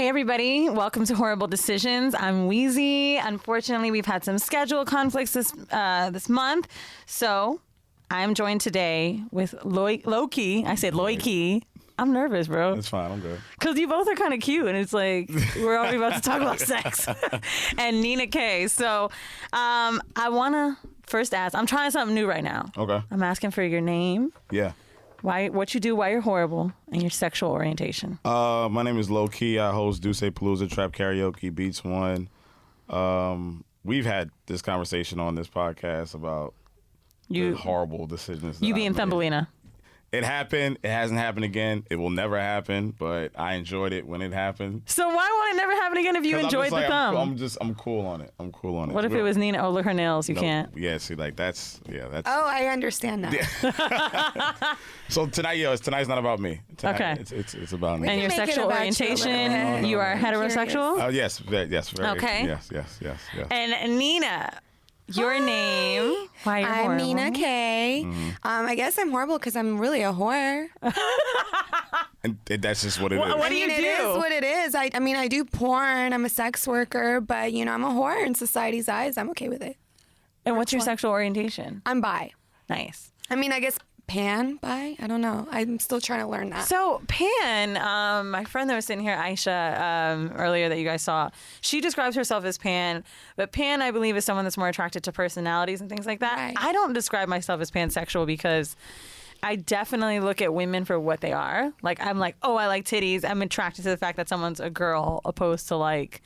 everybody, welcome to Whoreible Decisions. I'm Weezy. Unfortunately, we've had some schedule conflicts this month, so I'm joined today with Lowkey. I said Lowkey. I'm nervous, bro. It's fine. I'm good. Because you both are kind of cute, and it's like we're already about to talk about sex. And Nina Kayy. So I want to first ask, I'm trying something new right now. Okay. I'm asking for your name. Yeah. What you do, why you're horrible, and your sexual orientation. My name is Lowkey. I host Do Say Palooza, Trap Karaoke, Beats One. We've had this conversation on this podcast about the horrible decisions. You being Thumbelina. It happened. It hasn't happened again. It will never happen, but I enjoyed it when it happened. So why won't it never happen again if you enjoyed the thumb? I'm cool on it. What if it was Nina? Oh, look, her nails. You can't. Yeah, see, like that's. Oh, I understand that. So tonight's not about me. Okay. It's about me. And your sexual orientation, you are heterosexual? Oh, yes. Very, okay. Yes. And Nina, your name. Why you're I'm horrible. Nina Kayy. Mm-hmm. I guess I'm horrible because I'm really a whore. And that's just what it is. What do you do? It is what it is. I mean, I do porn. I'm a sex worker, but I'm a whore in society's eyes. I'm okay with it. And what's your sexual orientation? I'm bi. Nice. I mean, I guess bi? I don't know. I'm still trying to learn that. So pan, my friend that was sitting here, Aisha, earlier that you guys saw, she describes herself as pan, but pan, I believe, is someone that's more attracted to personalities and things like that. Right. I don't describe myself as pansexual because I definitely look at women for what they are. Like, I'm like, oh, I like titties. I'm attracted to the fact that someone's a girl opposed to like,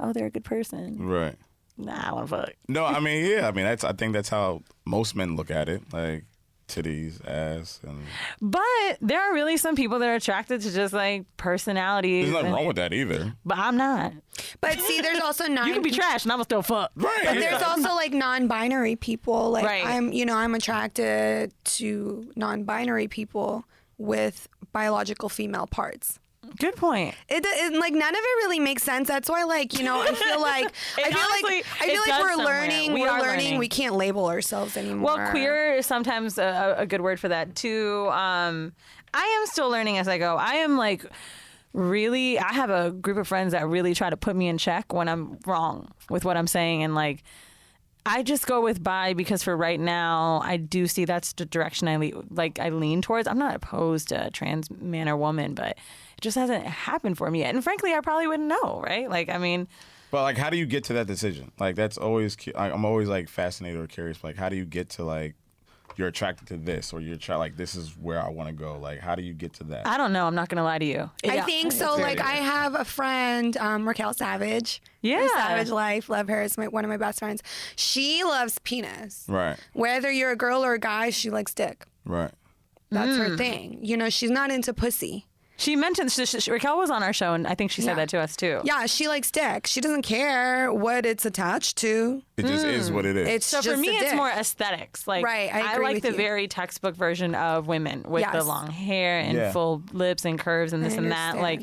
oh, they're a good person. Right. Nah, I want to fuck. No, I mean, yeah. I mean, I think that's how most men look at it. Like, titties, ass, and. But there are really some people that are attracted to just like personalities. There's nothing wrong with that either. But I'm not. But see, there's also You can be trash and I'm gonna still fuck. Right. But there's also like non-binary people. Like Right. I'm attracted to non-binary people with biological female parts. Good point. It like none of it really makes sense. That's why, like, I feel like I feel like we're learning. We We're are learning. We can't label ourselves anymore. Well, queer is sometimes a good word for that too. I am still learning as I go. I am like really. I have a group of friends that really try to put me in check when I'm wrong with what I'm saying, and like. I just go with bi because for right now, I do see that's the direction I lean towards. I'm not opposed to a trans man or woman, but it just hasn't happened for me yet. And frankly, I probably wouldn't know, right? Like, I mean. But like, how do you get to that decision? Like, that's always, I'm always like fascinated or curious. Like, how do you get to like, you're attracted to this, or like, this is where I want to go. Like, how do you get to that? I don't know. I'm not going to lie to you. I think so. Like, I have a friend, Raquel Savage. Yeah. Savage Life. Love her. It's one of my best friends. She loves penis. Right. Whether you're a girl or a guy, she likes dick. Right. That's her thing. She's not into pussy. She mentioned, Raquel was on our show, and I think she said that to us, too. Yeah, she likes dick. She doesn't care what it's attached to. It just is what it is. So for me, it's more aesthetics. Like, right, I agree like with the you. very textbook version of women with the long hair and full lips and curves and this and that. Like,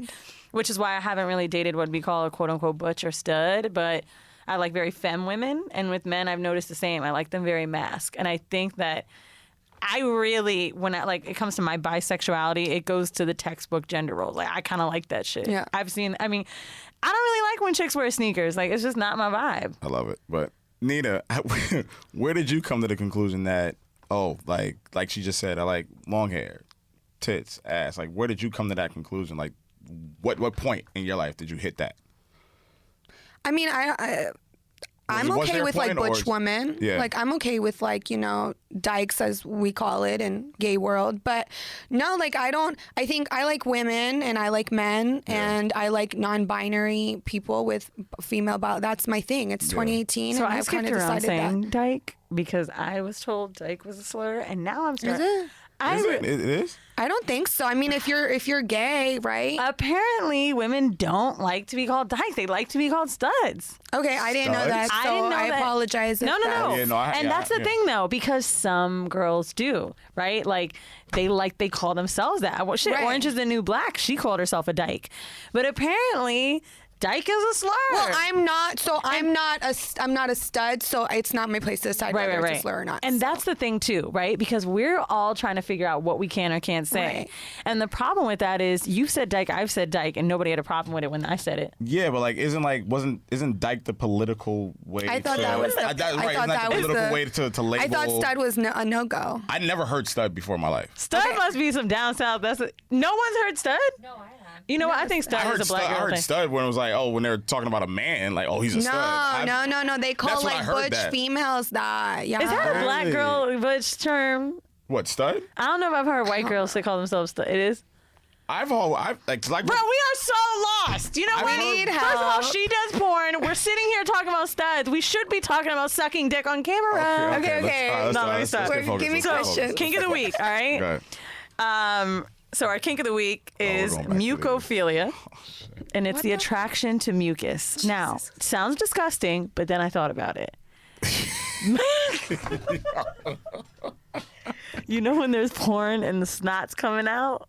which is why I haven't really dated what we call a quote-unquote butch or stud, but I like very femme women. And with men, I've noticed the same. I like them very mask. And I think that I really, it comes to my bisexuality, it goes to the textbook gender roles. Like, I kind of like that shit. Yeah. I don't really like when chicks wear sneakers. Like, it's just not my vibe. I love it. But Nina, where did you come to the conclusion that, like she just said, I like long hair, tits, ass. Like, where did you come to that conclusion? Like, what point in your life did you hit that? I mean, I'm okay with like butch women. Yeah. Like, I'm okay with like, dykes as we call it in gay world. But no, like I think I like women and I like men and I like non-binary people with female that's my thing. It's 2018 So and I I've kind of skipped around decided saying that. dyke because I was told dyke was a slur, and now I'm starting. Is it? It is? I don't think so. I mean, if you're gay, right? Apparently, women don't like to be called dykes. They like to be called studs. Okay, I didn't know that. So I didn't know I that. apologize. No. Yeah, That's the thing, though, because some girls do, right? Like they call themselves that. Well, shit, Right. Orange is the New Black. She called herself a dyke, but apparently Dyke is a slur. Well, I'm not. So I'm not a stud. So it's not my place to decide whether it's a slur or not. And that's the thing too, right? Because we're all trying to figure out what we can or can't say. Right. And the problem with that is you've said dyke, I've said dyke, and nobody had a problem with it when I said it. Yeah, but like, isn't dyke the political way? I thought that was. I thought that was the political way to label. I thought stud was a no-go. I never heard stud before in my life. Stud must be some down south. No one's heard stud. No, I have. You know what? I think stud is a black girl I heard thing. stud when it was like, when they were talking about a man, like, he's a stud. No. They call like butch females that. Yeah. Is that a black girl butch term? What, stud? I don't know if I've heard white girls say call themselves stud. It is. Like, Bro, we are so lost. You know I've what? heard- need First of all, help. she does porn. We're sitting here talking about studs. We should be talking about sucking dick on camera. Okay. No, let me start. Give me questions. Kink of the week, all right? Right. So our kink of the week is going back to mucophilia, and it's the attraction to mucus. Now, sounds disgusting, but then I thought about it. You know when there's porn and the snot's coming out,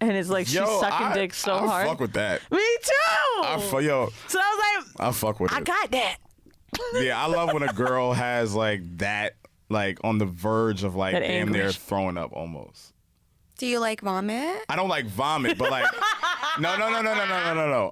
and it's like she's sucking dick so hard. I fuck with that. Me too. So I was like, I fuck with it. I got that. Yeah, I love when a girl has like that, like on the verge of like That damn near anguish. throwing up almost. Do you like vomit? I don't like vomit, but like, no.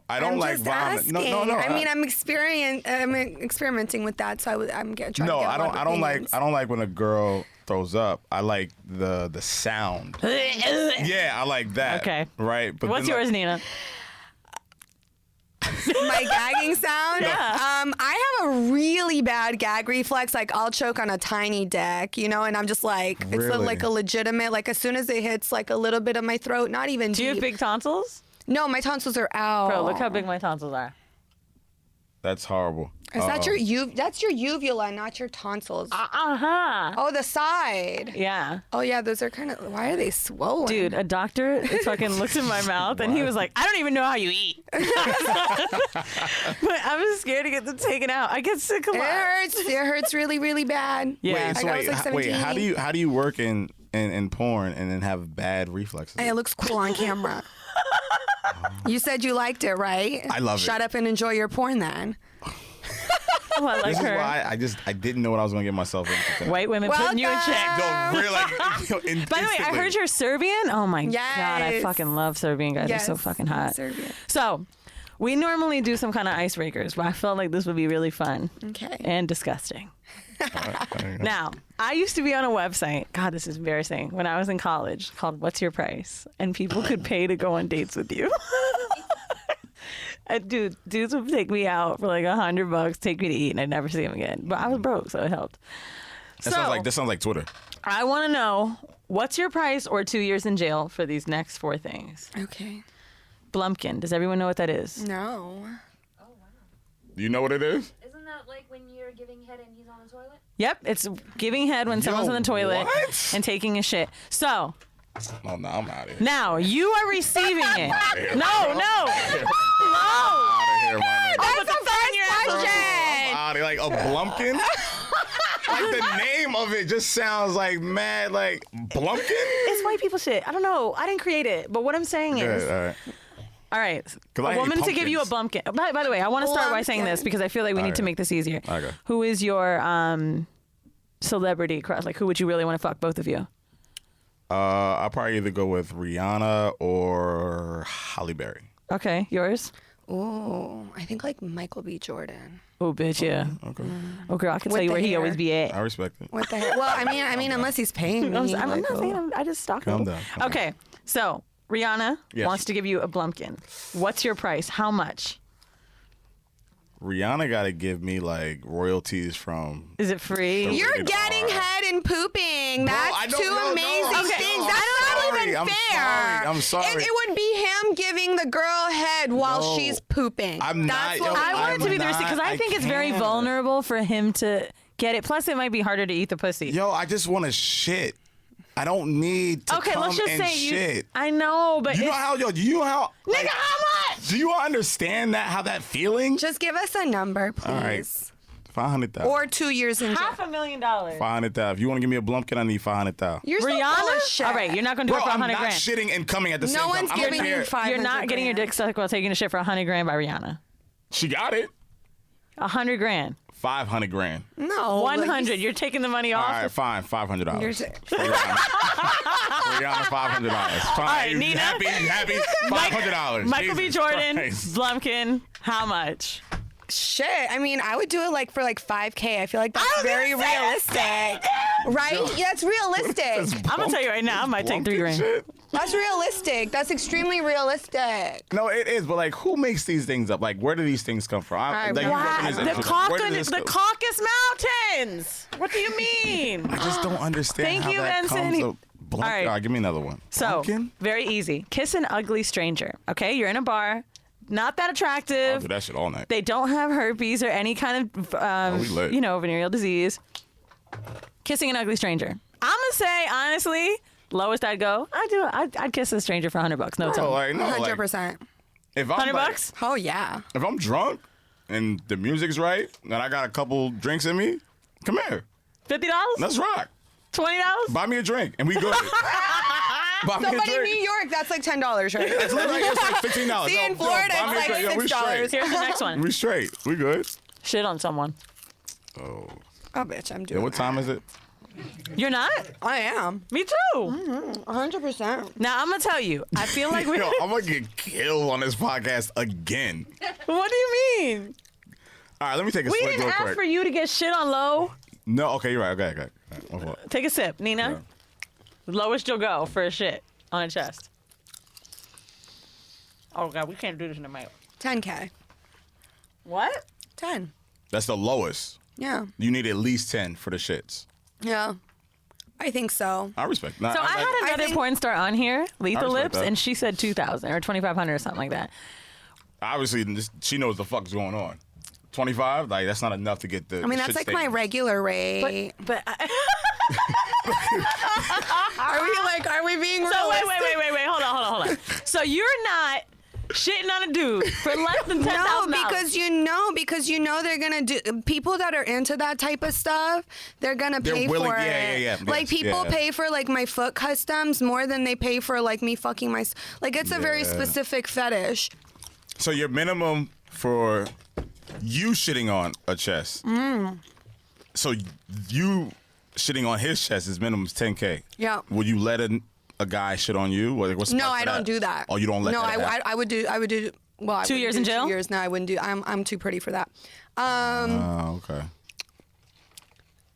I don't like just vomit. Asking. No. I mean, I'm experimenting with that, so I'm trying to get No, a I lot of don't like. opinions. I don't like when a girl throws up. I like the sound. Yeah, I like that. Okay. Right. But What's then, yours, Nina? My gagging sound? Yeah. I have a really bad gag reflex. Like, I'll choke on a tiny dick, and I'm just like, it's Really? like a legitimate, like, as soon as it hits, like, a little bit of my throat, not even Do you have deep. big tonsils? No, my tonsils are out. Bro, look how big my tonsils are. That's horrible. Is that that's your uvula, not your tonsils. Uh-huh. Oh, the side. Yeah. Oh, yeah, those are kind of, why are they swollen? Dude, a doctor fucking looked in my mouth and he was like, I don't even know how you eat. But I was scared to get them taken out. I get sick a lot. It hurts really, really bad. Yeah. Wait, so I was like 17. how do you work in porn and then have bad reflexes? And it looks cool on camera. You said you liked it, right? I love it. Shut up and enjoy your porn then. Oh, I like This is her. why I didn't know what I was gonna get myself into. today. White women putting you in check. No, really. By the way, I heard you're Serbian. Oh my God, I Yes. fucking love Serbian guys. Yes, They're so fucking hot. Serbian. So, we normally do some kind of icebreakers, but I felt like this would be really fun Okay. and disgusting. Now, I used to be on a website. God, this is embarrassing. When I was in college, called "What's Your Price?" and people could pay to go on dates with you. And dudes would take me out for like $100, take me to eat, and I'd never see them again. But I was broke, so it helped. That sounds like Twitter. I want to know, what's your price or 2 years in jail for these next 4 things? Okay. Blumpkin. Does everyone know what that is? No. Do you know what it is? Isn't that like when you're giving head and he's on the toilet? Yep, it's giving head when someone's in the toilet what? and taking a shit. So, Oh no, I'm out of here. now you are receiving it. No. Out of here, my nigga. That's the first question. I'm out of here. Like a Blumpkin? Like the name of it just sounds like mad, like Blumpkin? It's white people shit. I don't know. I didn't create it. But what I'm saying is, Good, all right. all right, 'Cause I a hate woman to give you a pumpkins. bumpkin. By the way, I want to start by saying Blumpkin. this because I feel like we need to Okay. make this easier. Okay. Who is your celebrity crush? Like, who would you really want to fuck, both of you? I'll probably either go with Rihanna or Halle Berry. Okay, yours? Oh, I think like Michael B. Jordan. Oh, bitch, yeah. Okay. Oh, girl, I can With tell you the where he hair. always be at. I respect it. What the heck? Well, I mean, unless he's paying me. I'm like, not saying oh. I just stalk Calm him. down, calm Okay, so Rihanna Yes. wants to give you a Blumpkin. What's your price? How much? Rihanna got to give me like royalties from. Is it free? From- You're Rated getting R. head and pooping. Bro, I That's don't two know, amazing no, things. I'm That's not sorry, even I'm fair. sorry, I'm sorry. It would be him giving the girl head while No, she's pooping. I'm That's not- what yo, I want it to be the I'm receipt because I not- think I it's very can't. vulnerable for him to get it. Plus, it might be harder to eat the pussy. Yo, I just want to shit. I don't need to Okay, come let's just and say shit. you. I know, but You know it's- how, yo, do you know how? nigga, how much? Do you understand how that feeling? Just give us a number, please. All right. 500,000. Or 2 years in jail. $500,000. 500,000. If you want to give me a Blumpkin, I need 500,000. You're so full of Rihanna? shit. All right, you're not going to do Bro, it for I'm not 100 grand. shitting and coming at the same No time. one's I don't giving care. you 500 You're not getting your grand. dick sucked while taking a shit for 100 grand by Rihanna. She got it. 100 grand. 500 grand. No. 100. You're taking the money off. All right, fine. $500. You're Rihanna, $500. Fine. All right, You Nina. happy? $500. Michael B. Jesus Jordan, Christ. Blumpkin, how much? Shit. I mean, I would do it like for like $5K. I feel like that's very realistic. Right? Yeah, that's realistic. I'm gonna tell you right now, I might take 3 grand. Shit. That's realistic. That's extremely realistic. No, it is, but like, who makes these things up? Like, where do these things come from? right, Like, you wow. work in this The industry, where did this go? Caucasus Mountains. What do you mean? I just don't understand Thank how you, that Ensign. comes up. All right. Give me another one. So, Blumpkin? very easy. Kiss an ugly stranger. Okay, you're in a bar, not that I'll attractive. do that shit all night. They don't have herpes or any kind of, we lit. venereal disease. Kissing an ugly stranger. I'm gonna say honestly, lowest I'd go. I'd kiss a stranger for $100. No Oh, time. like, no, like, 100%. if I'm $100. like, Oh, yeah. if I'm drunk and the music's right and I got a couple drinks in me, come here. $50. Let's rock. $20. Buy me a drink and we good. Buy me a Somebody in drink. New York, that's like $10, right? It's like $15. See, in Yo, Florida, buy me a it's drink. like Yo, we $6. straight. Here's the next one. We straight. We good. Shit on someone. Oh. Oh, bitch, I'm Yeah, doing what time is it? You're not? I am. Me too. 100%. Now I'm gonna tell you. I feel like we. Yo, I'm gonna get killed on this podcast again. What do you mean? All right, let me take a We swig didn't real ask quick. for you to get shit on low. No, okay, you're right. Okay. My fault. Take a sip, Nina. Lowest you'll go for a shit on a chest. Oh god, we can't do this in the mail. 10K. What? 10. That's the lowest. Yeah. You need at least 10 for the shits. Yeah. I think so. I respect. Nah, So I had I another think- porn star on here, Lethal respect Lips, that. and she said 2,000 or 2,500 or something like that. Obviously, she knows the fuck's going on. 25, like that's not enough to get the. I mean, the that's shit like my statement. regular rate. But Are we being so wait, realistic? hold on. So you're not shitting on a dude for less than $10,000. No, because you know they're gonna do. People that are into that type of stuff, they're gonna They're pay willing- for it. yeah. Like Yes, people yeah. pay for like my foot customs more than they pay for like me fucking my. Like it's a very Yeah. specific fetish. So your minimum for you shitting on a chest. So you shitting on his chest is minimum is 10K. Yeah. Would you let a guy shit on you? What's the No, part I for don't do that. Oh, you don't let no, that happen? I would do. Well, I 2 wouldn't years do in jail? 2 years. No, I wouldn't do. I'm too pretty for that. Oh, okay.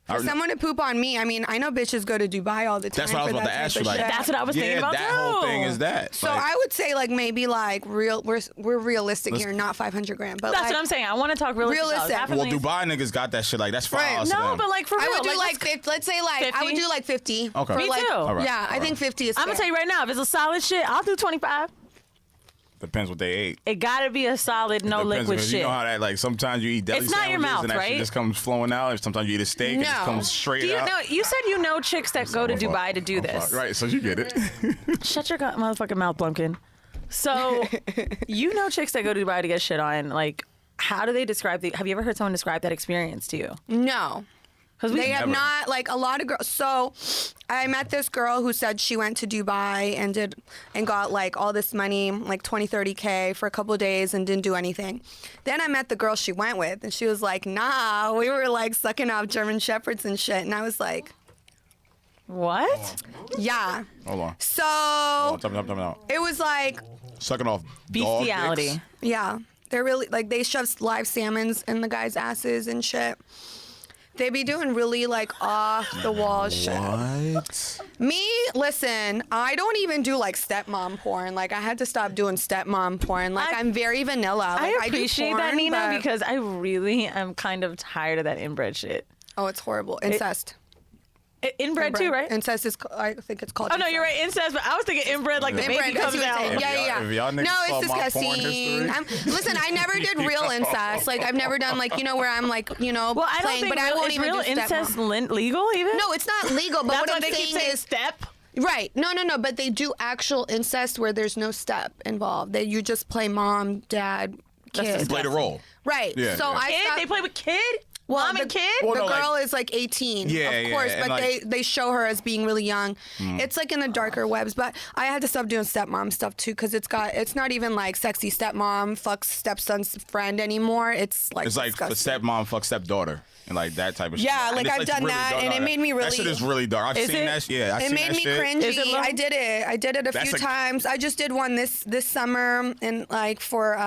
For someone to poop on me, I mean, I know bitches go to Dubai all the time. That's what I was for about that to ask type you. of Like, shit. That's what I was thinking about that too. whole thing is that. So like, I would say like maybe like we're realistic Let's- here, not 500 grand, but That's like, what I'm saying. I want to talk realistic. Realistic. well, Dubai niggas got that shit. Like that's $5 Right. to No, them. but like for real. I would do like let's- let's say like I would 50? do like 50. Okay. For Me like, too. All right, Yeah, all I think right. 50 is. I'm gonna fair. tell you right now, if it's a solid shit, I'll do 25. Depends what they ate. It gotta be a solid, no Depends, liquid because shit. You know how that like sometimes you eat deli It's not your sandwiches mouth, and that right? shit just comes flowing out. And sometimes you eat a steak and it just No. comes straight Do you out. know? You said you know chicks that go to My fault. Dubai to do My this. fault. Right, so you get it. Shut your motherfucking mouth, Blumpkin. So, you know chicks that go to Dubai to get shit on. Like, how do they describe have you ever heard someone describe that experience to you? No. Because They have Never. not, like a lot of girls. So I met this girl who said she went to Dubai and got like all this money, like 20, 30K for a couple of days and didn't do anything. Then I met the girl she went with and she was like, nah, we were like sucking off German Shepherds and shit. And I was like, what? yeah. Hold on. So Tell me. it was like, Sucking off Bestiality. dog dicks? yeah, they're really like they shove live salmons in the guys' asses and shit. They be doing really like off the wall shit. What? Me, listen, I don't even do like stepmom porn. Like I had to stop doing stepmom porn. Like I'm very vanilla. Like, I appreciate do that, porn, Nina, but- because I really am kind of tired of that inbred shit. oh, it's horrible. Incest. Inbred too, right? Incest is, I think it's called. Oh no, you're right, incest. But I was thinking inbred, like the Yeah. baby Inbred, comes that's what out. you're saying. If y'all niggas No, saw it's my porn disgusting. history- Listen, I never did real incest. Like I've never done like where I'm like Well, I don't playing, think but I won't is even real do incest stepmom. legal even. No, it's not legal. But that's what why I'm they keep saying saying is step. right. No. But they do actual incest where there's no step involved. That you just play mom, dad, That's kid. You play the role. Right. Yeah, so yeah. I Kid? stopped- They play with kid? Well, Mom and kid? The Well, no, girl is like 18, Yeah, of yeah, course, and but like- they show her as being really young. It's like in the darker webs, but I had to stop doing stepmom stuff too because it's not even like sexy stepmom fucks stepson's friend anymore. It's like disgusting. stepmom fuck stepdaughter and like that type of shit. Yeah, And like it's, I've done really that, dark. and it made me That really. shit is really dark. I've Is seen it? that. Yeah, I've It seen made that me shit. Is it cringy. low? I did it. I did it a That's few a- times. I just did one this summer and like for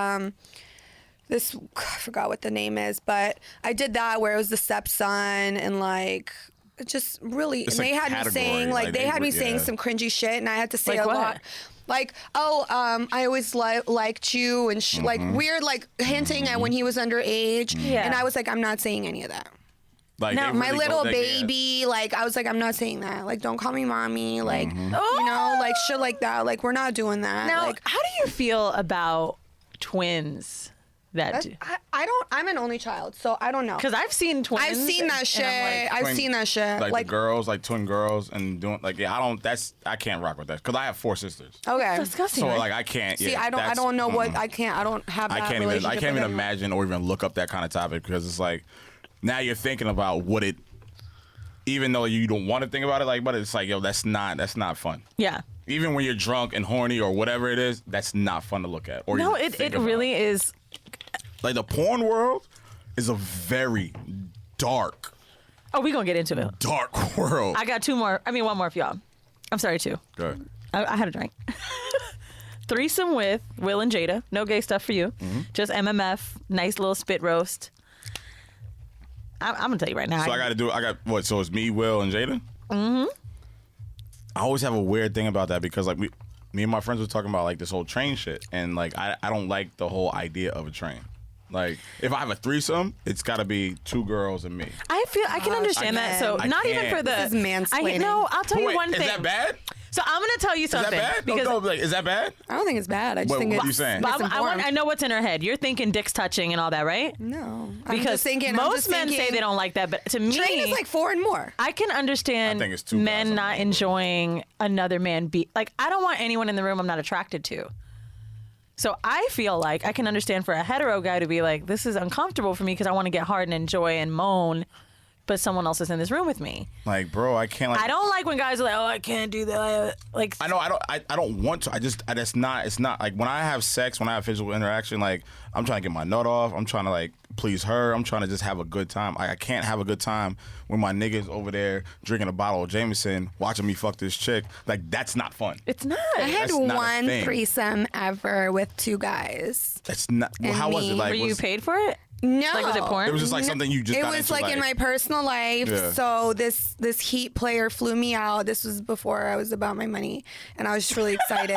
this I forgot what the name is, but I did that where it was the stepson and like it just really It's and they a had me category, saying like they had me saying yeah. some cringy shit and I had to say Like a what? lot. Like, I always liked you and like weird, like hinting at when he was underage. Yeah. And I was like, I'm not saying any of that. Like, Now, they My really go little there, yeah. baby, like I was like, I'm not saying that. Like, don't call me mommy. Like, Oh! you know, like shit like that. Like, we're not doing that. Now, like, how do you feel about twins that do? I don't. I'm an only child, so I don't know. Because I've seen twins. I've seen that and shit. I'm like, I've Twin- seen that shit. Like, Like, the girls, like twin girls, and doing like I can't rock with that because I have 4 sisters. okay. disgusting. So right? like I can't. See, yeah, I that's- don't know what mm-mm. I can't. I don't have that I can't relationship even with anyone. imagine or even look up that kind of topic because it's like now you're thinking about what it. Even though you don't want to think about it, like, but it's like, yo, that's not fun. yeah. Even when you're drunk and horny or whatever it is, that's not fun to look at. Or No, even it think about. really is. Like the porn world is a very dark Oh, we gonna get into it. world. I got one more for y'all. I'm sorry, 2. Good. I had a drink. Threesome with Will and Jada. No gay stuff for you. Mm-hmm. Just MMF. Nice little spit roast. I'm gonna tell you right now. So I got what? So it's me, Will, and Jada. Mm-hmm. I always have a weird thing about that because like me and my friends were talking about like this whole train shit, and like I don't like the whole idea of a train. Like if I have a threesome, it's got to be 2 girls and me. I can understand that. So I not even can't. for the. This is mansplaining. No, I'll tell you Wait, one thing. is that bad? So I'm gonna tell you Is something that bad? because. No, like, is that bad? I don't think it's bad. I just think What it's are you saying? But misinformed. I know what's in her head. You're thinking dicks touching and all that, right? No, I'm Because just thinking, most men say they don't like that, but to me, Train is like 4 and more. I can understand I think it's 2 guys men on not the enjoying another man be like. I don't want anyone in the room I'm not attracted to. So I feel like I can understand for a hetero guy to be like, this is uncomfortable for me because I want to get hard and enjoy and moan, but someone else is in this room with me. Like, bro, I can't. Like, I don't like when guys are like, oh, I can't do that. Like, I know I don't want to. That's not. It's not like when I have sex, when I have physical interaction. Like I'm trying to get my nut off. I'm trying to like please her. I'm trying to just have a good time. I can't have a good time when my niggas over there drinking a bottle of Jameson, watching me fuck this chick. Like that's not fun. it's not. I had That's not a one thing. threesome ever with 2 guys. That's not. Well, And how was it? me. Like Were you was, paid for it? No. Like, was it porn? It was just like something you just. It got was into, like in my personal life. Yeah. So this Heat player flew me out. This was before I was about my money, and I was just really excited.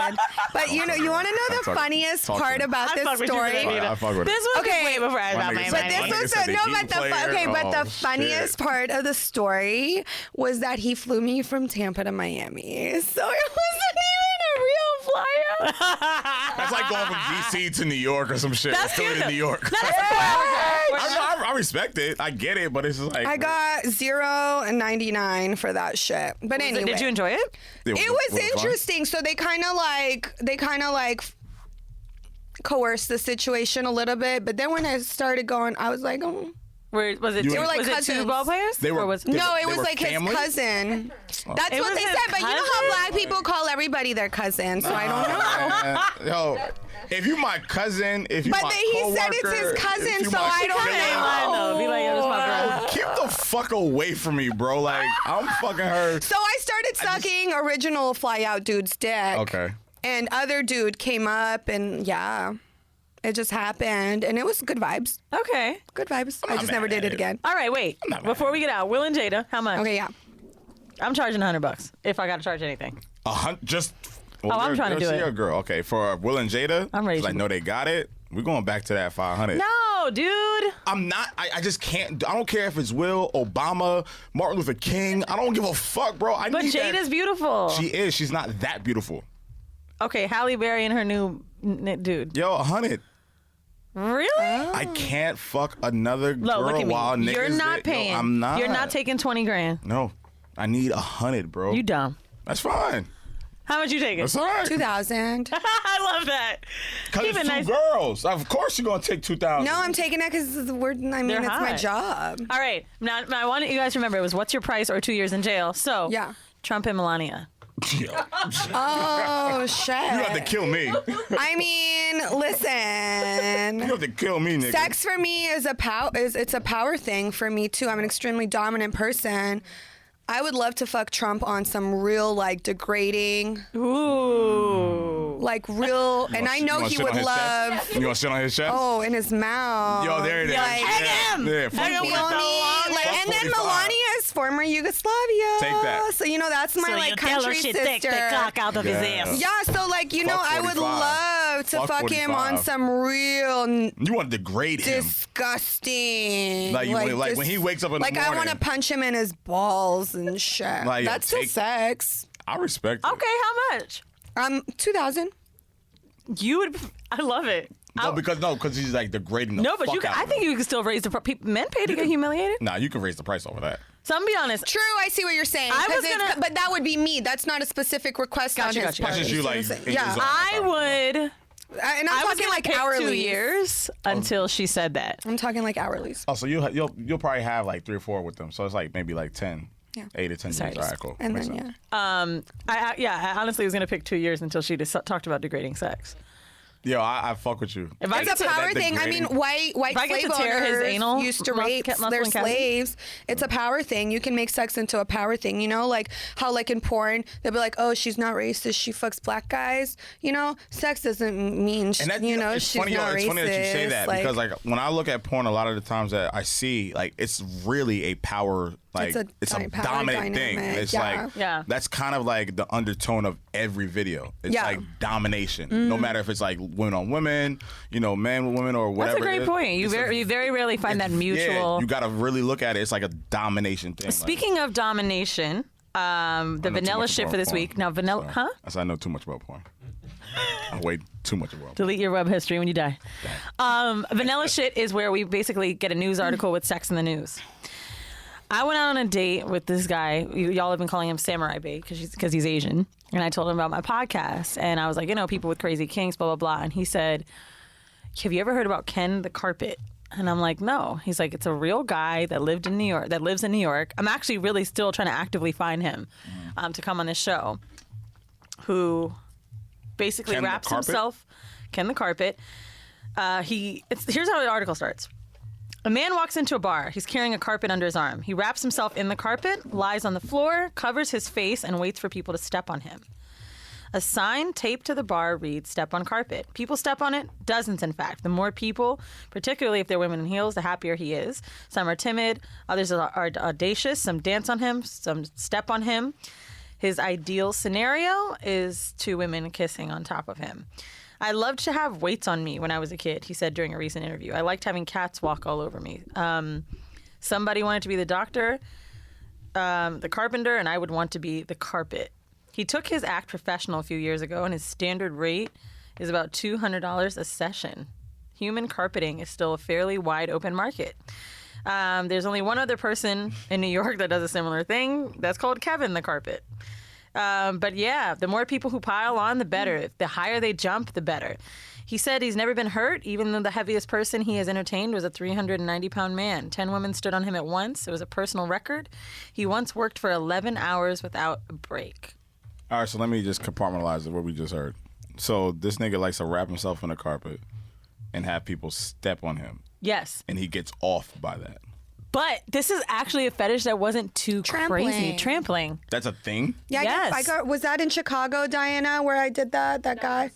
But you want to know the funniest part about this story? I fuck with it. This was Okay. way before I My got nigga my said- But money. this nigga was said the no, Heat but the player. but Oh, the funniest shit. part of the story was that he flew me from Tampa to Miami. So it wasn't even a real flyout. That's like going from DC to New York or some shit. That's Or Philly good. to New York. No, that's a 4 hour drive. I respect it. I get it, but it's just like I got 0 and 99 for that shit. But anyway, Did you enjoy it? it was fun? interesting. So they kind of like coerced the situation a little bit. But then when I started going, I was like, oh. Was it? They were like was it 2 cousins. ball players? They were- Or was They No, it they was were like family? his cousin. That's It what was they his said. But you know how cousin? black people call everybody their cousin. So I don't know. Yo, if you my cousin, if you But my then he said it's coworker, his cousin, if you so my I don't killer, Ain't lying, though. Be like, yeah, that's my bro. Keep the fuck away from me, bro. Like I'm fucking her. So I started sucking original fly out dude's dick. Okay. And other dude came up and yeah, it just happened. And it was good vibes. Okay. Good vibes. I not just never mad did at it it. again. All right, wait. not mad Before we get out, Will and Jada, how much? Okay, yeah. I'm charging $100 if I got to charge anything. Just. Oh, I'm trying to do it. You're a girl. Okay, for Will and Jada, I'm ready 'cause I to- know they got it. We're going back to that 500. No, dude. I'm not. I just can't. I don't care if it's Will, Obama, Martin Luther King. I don't give a fuck, bro. I But need that. Jada's beautiful. She is. She's not that beautiful. Okay, Halle Berry and her new dude. Yo, 100. Really? I can't fuck another girl Lo, look at me. while niggas. You're not No, paying. I'm not. You're not taking 20 grand. No, I need 100, bro. You dumb. That's fine. How much you taking? That's all right. 2000. I love that. Because Keep it's it two nice. girls. Of course you're gonna take 2,000. No, I'm taking it because it's They're my hot. job. All right. Now I want you guys to remember it was what's your price or 2 years in jail. So Yeah. Trump and Melania. Yo, Oh shit! you have to kill me. You I mean, listen. have to kill me, nigga. Sex for me is it's a power thing for me too. I'm an extremely dominant person. I would love to fuck Trump on some real like degrading, Ooh. like real, and I know he would love. You want to sit on his chest? Oh, in his mouth. Yo, there it is. Like, hang him! Yeah, Hang him You with feel the me? long Like, and then 45. Melania is former Yugoslavia. Take that. So that's my So like you tell her country she sister. take the cock out of his Yeah. ass. Yeah, so like Fuck I would 45. love to Fuck fuck him 45. on some real You want to degrade him. disgusting. Like, when he wakes up in the like I want to morning. punch him in his balls and shit. Like, yo, That's still take- sex. I respect it. Okay, how much? 2,000. You would. I love it. No, because he's like degrading the No, but fuck you. Can, out I of think him. you can still raise the men pay to get humiliated. Nah, you can raise the price over that. So I'm gonna be honest. True, I see what you're saying. I 'cause was gonna- but that would be me. That's not a specific request on Gotcha, his gotcha. part. That's just you, see what like, I'm saying? in your Yeah, zone. I would. and I'm I was talking gonna like pick hourly. 2 years until she said that. I'm talking like hourlies. Oh, so you'll probably have like 3 or 4 with them. So it's like maybe like 10. Yeah. 8 to 10 Sorry, years. All right, cool. And Makes then sense. yeah. I honestly was gonna pick 2 years until she just talked about degrading sex. Yo, I fuck with you. If I It's get a to power that thing. I mean, degrading- white If I get slave to tear his owners anal used to muscle- rape muscle their and cavity. slaves. It's a power thing. You can make sex into a power thing. You know, like how like in porn they'll be like, oh, she's not racist. She fucks black guys. You know, sex doesn't mean And that, she's it's funny, not it's racist. funny that you say that because like when I look at porn, a lot of the times that I see like it's really a power, like It's a power dominant thing. dynamic, It's yeah. like Yeah. that's kind of like the undertone of every video. It's Yeah. like domination, no matter if it's like women on women, man with women or whatever. That's a great it is. point. You It's very rarely find that mutual. Yeah, you got to really look at it. It's like a domination thing. Speaking of domination, the I know too vanilla much shit about for this porn, week. Now vanilla, so huh? That's I know too much about porn. I way too much about. Delete your web history when you die. Vanilla shit is where we basically get a news article with sex in the news. I went out on a date with this guy. Y'all have been calling him Samurai Bae because he's Asian. And I told him about my podcast. And I was like, people with crazy kinks, blah, blah, blah. And he said, have you ever heard about Ken the Carpet? And I'm like, no. He's like, it's a real guy that lives in New York. I'm actually really still trying to actively find him to come on this show, who basically Ken the wraps Carpet? himself, Ken the Carpet. Here's how the article starts. A man walks into a bar. He's carrying a carpet under his arm. He wraps himself in the carpet, lies on the floor, covers his face, and waits for people to step on him. A sign taped to the bar reads, "Step on carpet." People step on it, dozens in fact. The more people, particularly if they're women in heels, the happier he is. Some are timid, others are audacious. Some dance on him, some step on him. His ideal scenario is 2 women kissing on top of him. I loved to have weights on me when I was a kid, he said during a recent interview. I liked having cats walk all over me. Somebody wanted to be the doctor, the carpenter, and I would want to be the carpet. He took his act professional a few years ago, and his standard rate is about $200 a session. Human carpeting is still a fairly wide open market. There's only one other person in New York that does a similar thing. That's called Kevin the Carpet. But yeah, the more people who pile on, the better. The higher they jump, the better. He said he's never been hurt, even though the heaviest person he has entertained was a 390-pound man. 10 women stood on him at once. It was a personal record. He once worked for 11 hours without a break. All right, so let me just compartmentalize what we just heard. So this nigga likes to wrap himself in a carpet and have people step on him, Yes. and he gets off by that. But this is actually a fetish that wasn't too crazy. Trampling. Trampling. That's a thing? Yeah, Yes. was that in Chicago, Diana, where I did that guy?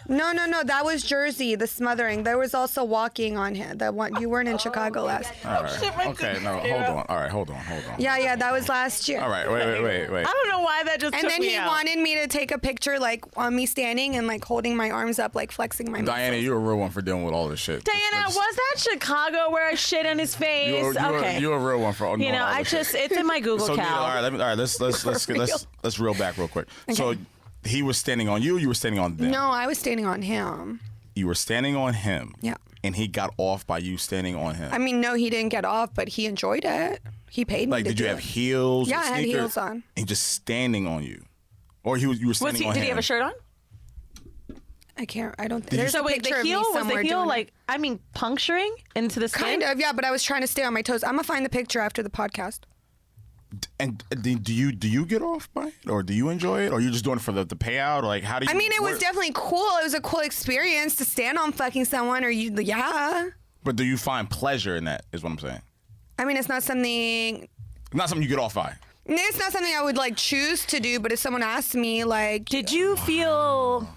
No, that was Jersey, the smothering. There was also walking on him. That one you weren't in Chicago last. All right. Okay, no, hold on. All right, hold on. Yeah, that was last year. All right, wait. I don't know why that just And took then me he out. wanted me to take a picture, like on me standing and like holding my arms up, like flexing my Diana, muscles. you're a real one for dealing with all this shit. Diana, was that Chicago where I shit on his face? Okay. You're a real one for all You know, all I this shit. just, it's in my Google So Nina, Cal. all right, let's reel back real quick. So he was standing on you. You were standing on them. No, I was standing on him. You were standing on him. Yeah. And he got off by you standing on him. I mean, no, he didn't get off, but he enjoyed it. He paid me like, to did you do have it. heels? Yeah, or I had sneakers? heels on. And just standing on you, or you were standing on him. Did he have a shirt on? I don't. There's So a wait, picture the heel of me was somewhere the heel doing it. puncturing into the skin? Kind of, yeah. But I was trying to stay on my toes. I'm gonna find the picture after the podcast. And do you get off by it, or do you enjoy it, or you just doing it for the payout, or like how do you? I mean, it was definitely cool. It was a cool experience to stand on fucking someone, or yeah. But do you find pleasure in that? Is what I'm saying. I mean, it's not something. Not something you get off by. It's not something I would like choose to do. But if someone asked me, like, Did you feel?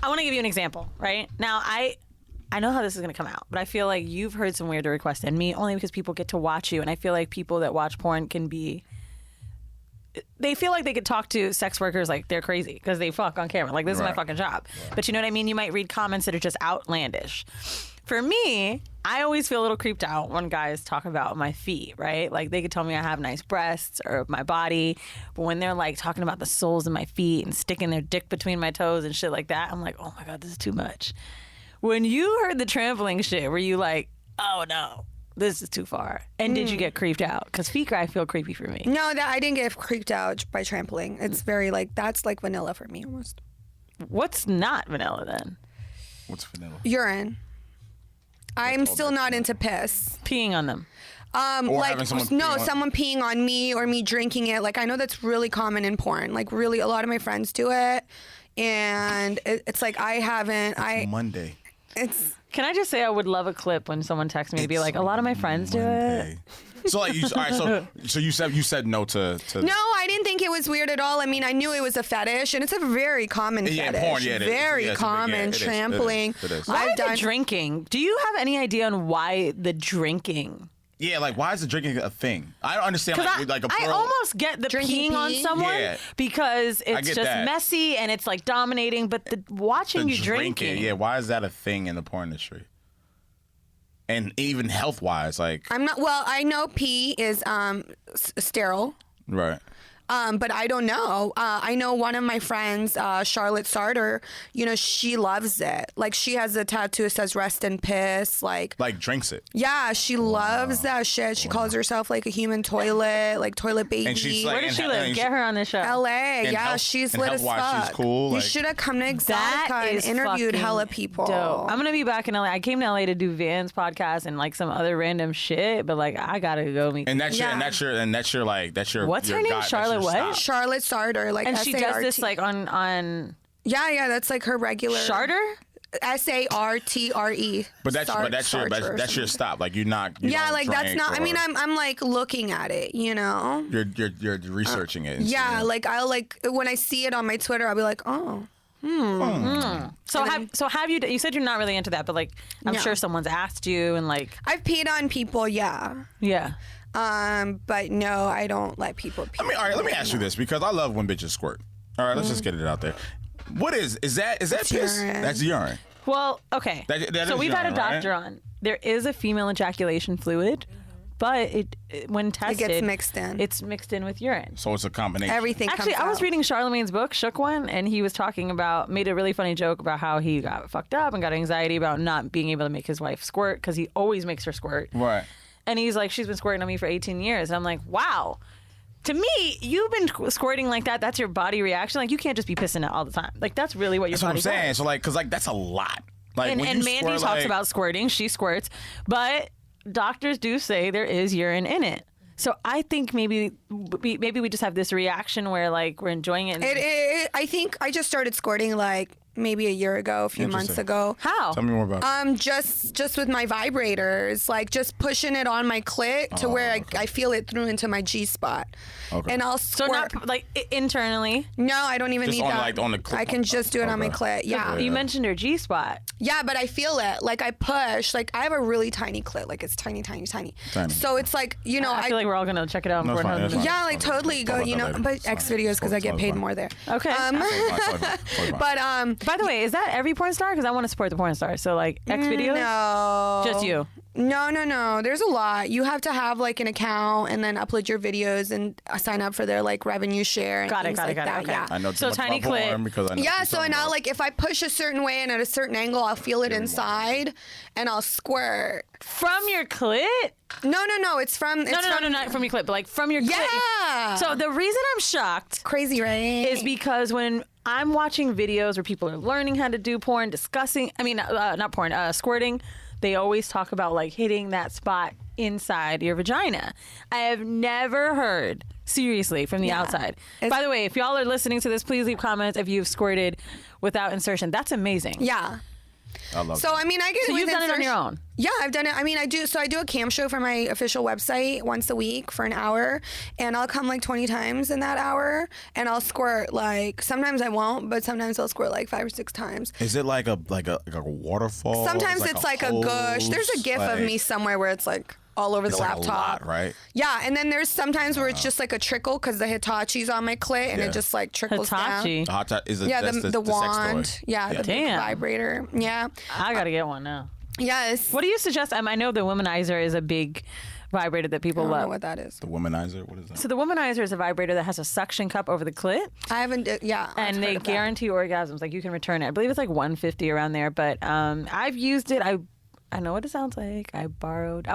I want to give you an example. Right now, I know how this is going to come out, but I feel like you've heard some weirder requests than me, only because people get to watch you, and I feel like people that watch porn they feel like they could talk to sex workers like they're crazy because they fuck on camera. Like, this is my fucking job. But you know what I mean? You might read comments that are just outlandish. For me, I always feel a little creeped out when guys talk about my feet, right? Like, they could tell me I have nice breasts or my body, but when they're like talking about the soles of my feet and sticking their dick between my toes and shit like that, I'm like, oh my God, this is too much. When you heard the trampling shit, were you like, oh no, this is too far? And did you get creeped out? Because feet I feel creepy for me. no, that I didn't get creeped out by trampling. It's very like that's like vanilla for me almost. What's not vanilla then? What's vanilla? Urine. I'm still not into piss. Peeing on them. Or Like having someone pee on- someone peeing on me or me drinking it. Like I know that's really common in porn. Like really, a lot of my friends do it, and it's like I haven't. Monday. It's Can I just say I would love a clip when someone texts me to be like, a lot of my friends do it. So like, all right. So you said no to. no, I didn't think it was weird at all. I mean, I knew it was a fetish, and it's a very common Yeah, fetish. porn, yeah, it is. Very Yeah, it's a big- common yeah, it is. trampling. It is. Why I've the done drinking? Do you have any idea on why the drinking? Yeah, like why is the drinking a thing? I don't understand. Because Like a I girl. almost get the Drinking peeing on pee? someone Yeah. because it's get just that. messy and it's like dominating, but the watching the you drinking. Yeah, why is that a thing in the porn industry? And even health wise, like I'm not. Well, I know pee is sterile. right. But I don't know. I know one of my friends, Charlotte Sarter, she loves it. Like, she has a tattoo that says rest in piss. Like Drinks it. yeah, she loves that shit. She calls herself, like, a human toilet, like, toilet baby. And she's like- Where does she and- live? and Get her on this show. LA. Yeah, health- she's and lit as health-wise, fuck. she's cool, You like- should have come to That Exotica and is interviewed fucking hella people. dope. I'm gonna be back in LA. I came to LA to do Van's podcast and like some other random shit, but like I gotta go meet. And that's your Yeah. and that's your What's your her name? guy- that's Charlotte your what? stop. Charlotte Sarter, like and she does S-A-R-T. this like on Yeah, that's like her regular. Charter. Sartre. But that's Sartre or your something. stop. Like you're not. You Yeah, don't like that's drink not. I mean, or- I'm like looking at it, You're researching it. and Yeah, seeing it. like I'll like when I see it on my Twitter, I'll be like, oh. So have you? You said you're not really into that, but like I'm No. sure someone's asked you and like I've peed on people, yeah. yeah. But no, I don't let people pee. I mean, all right. Let me ask you this because I love when bitches squirt. All right, let's just get it out there. What is that piss? urine. That's urine. Well, okay. That so is we've had a urine, right? doctor on. There is a female ejaculation fluid, but when tested, mixed in. It's mixed in with urine. So it's a combination. Everything Actually, comes I was out. reading Charlemagne's book, Shook One, and he was talking about, made a really funny joke about how he got fucked up and got anxiety about not being able to make his wife squirt because he always makes her squirt. Right. And he's like, she's been squirting on me for 18 years. And I'm like, wow. To me, you've been squirting like that. That's your body reaction. Like, you can't just be pissing out all the time. Like, that's really what your That's what I'm body saying. does. So like, cause like that's a lot. Like And, when and you Mandy squirt, talks like- about squirting. She squirts. But doctors do say there is urine in it. So I think maybe we just have this reaction where, like, we're enjoying it. And I think I just started squirting like maybe a year ago, a few months Interesting. ago. How? Tell me more about. Just with my vibrators, like just pushing it on my clit to where I feel it through into my G spot. Okay. And I'll So squirt. not, like, internally. No, I don't even Just need on, that. like, on the clit. I can just do it on my Okay. clit. Yeah. You mentioned her G-spot. Yeah, but I feel it. Like I push. Like I have a really tiny clit. Like it's tiny, tiny, tiny. Tiny. So it's like, I feel like we're all going to check it out. No, it's before fine, another it's fine. yeah, like totally Talk go, about you that know, later. but It's X fine. videos because I get It's paid fine. more there. Okay. But By the way, is that every porn star? Because I want to support the porn star. So, like, X videos? no. Just you. No. There's a lot. You have to have like an account and then upload your videos and sign up for their like revenue share and things like that. Okay. Yeah. I know too So much tiny about porn clit. because I know Yeah, what so you're talking now about. like if I push a certain way and at a certain angle, I'll feel it inside and I'll squirt. From your clit? No. It's from No, not from your clit, but like from your clit. Yeah. So the reason I'm shocked Crazy, right? is because when I'm watching videos where people are learning how to do porn, not porn, squirting, they always talk about like hitting that spot inside your vagina. I have never heard, seriously, from the outside. By the way, if y'all are listening to this, please leave comments if you've squirted without insertion. That's amazing. Yeah. I love So, I mean, I get So with you've done it on your own? Yeah, I've done it. I mean, I do a cam show for my official website once a week for an hour, and I'll come like 20 times in that hour, and I'll squirt like, sometimes I won't, but sometimes I'll squirt like 5 or 6 times. Is it like a waterfall? Sometimes it's like a gush. There's a gif of me somewhere where it's like all over the it's like laptop. a lot, right? Yeah, and then there's sometimes where it's just like a trickle because the Hitachi's on my clit and Yeah. it just like trickles down. Hitachi. The hot is it? Yeah, that's the sex wand. toy. Yeah, the big Damn. vibrator. Yeah. I gotta get one now. Yes. What do you suggest? I know the womanizer is a big vibrator that I people don't know love. what that is. The womanizer. What is that? So the womanizer is a vibrator that has a suction cup over the clit, I haven't. Yeah. I've and heard they of that. guarantee orgasms. Like you can return it. I believe it's like $150 around there. But I've used it. I know what it sounds like. I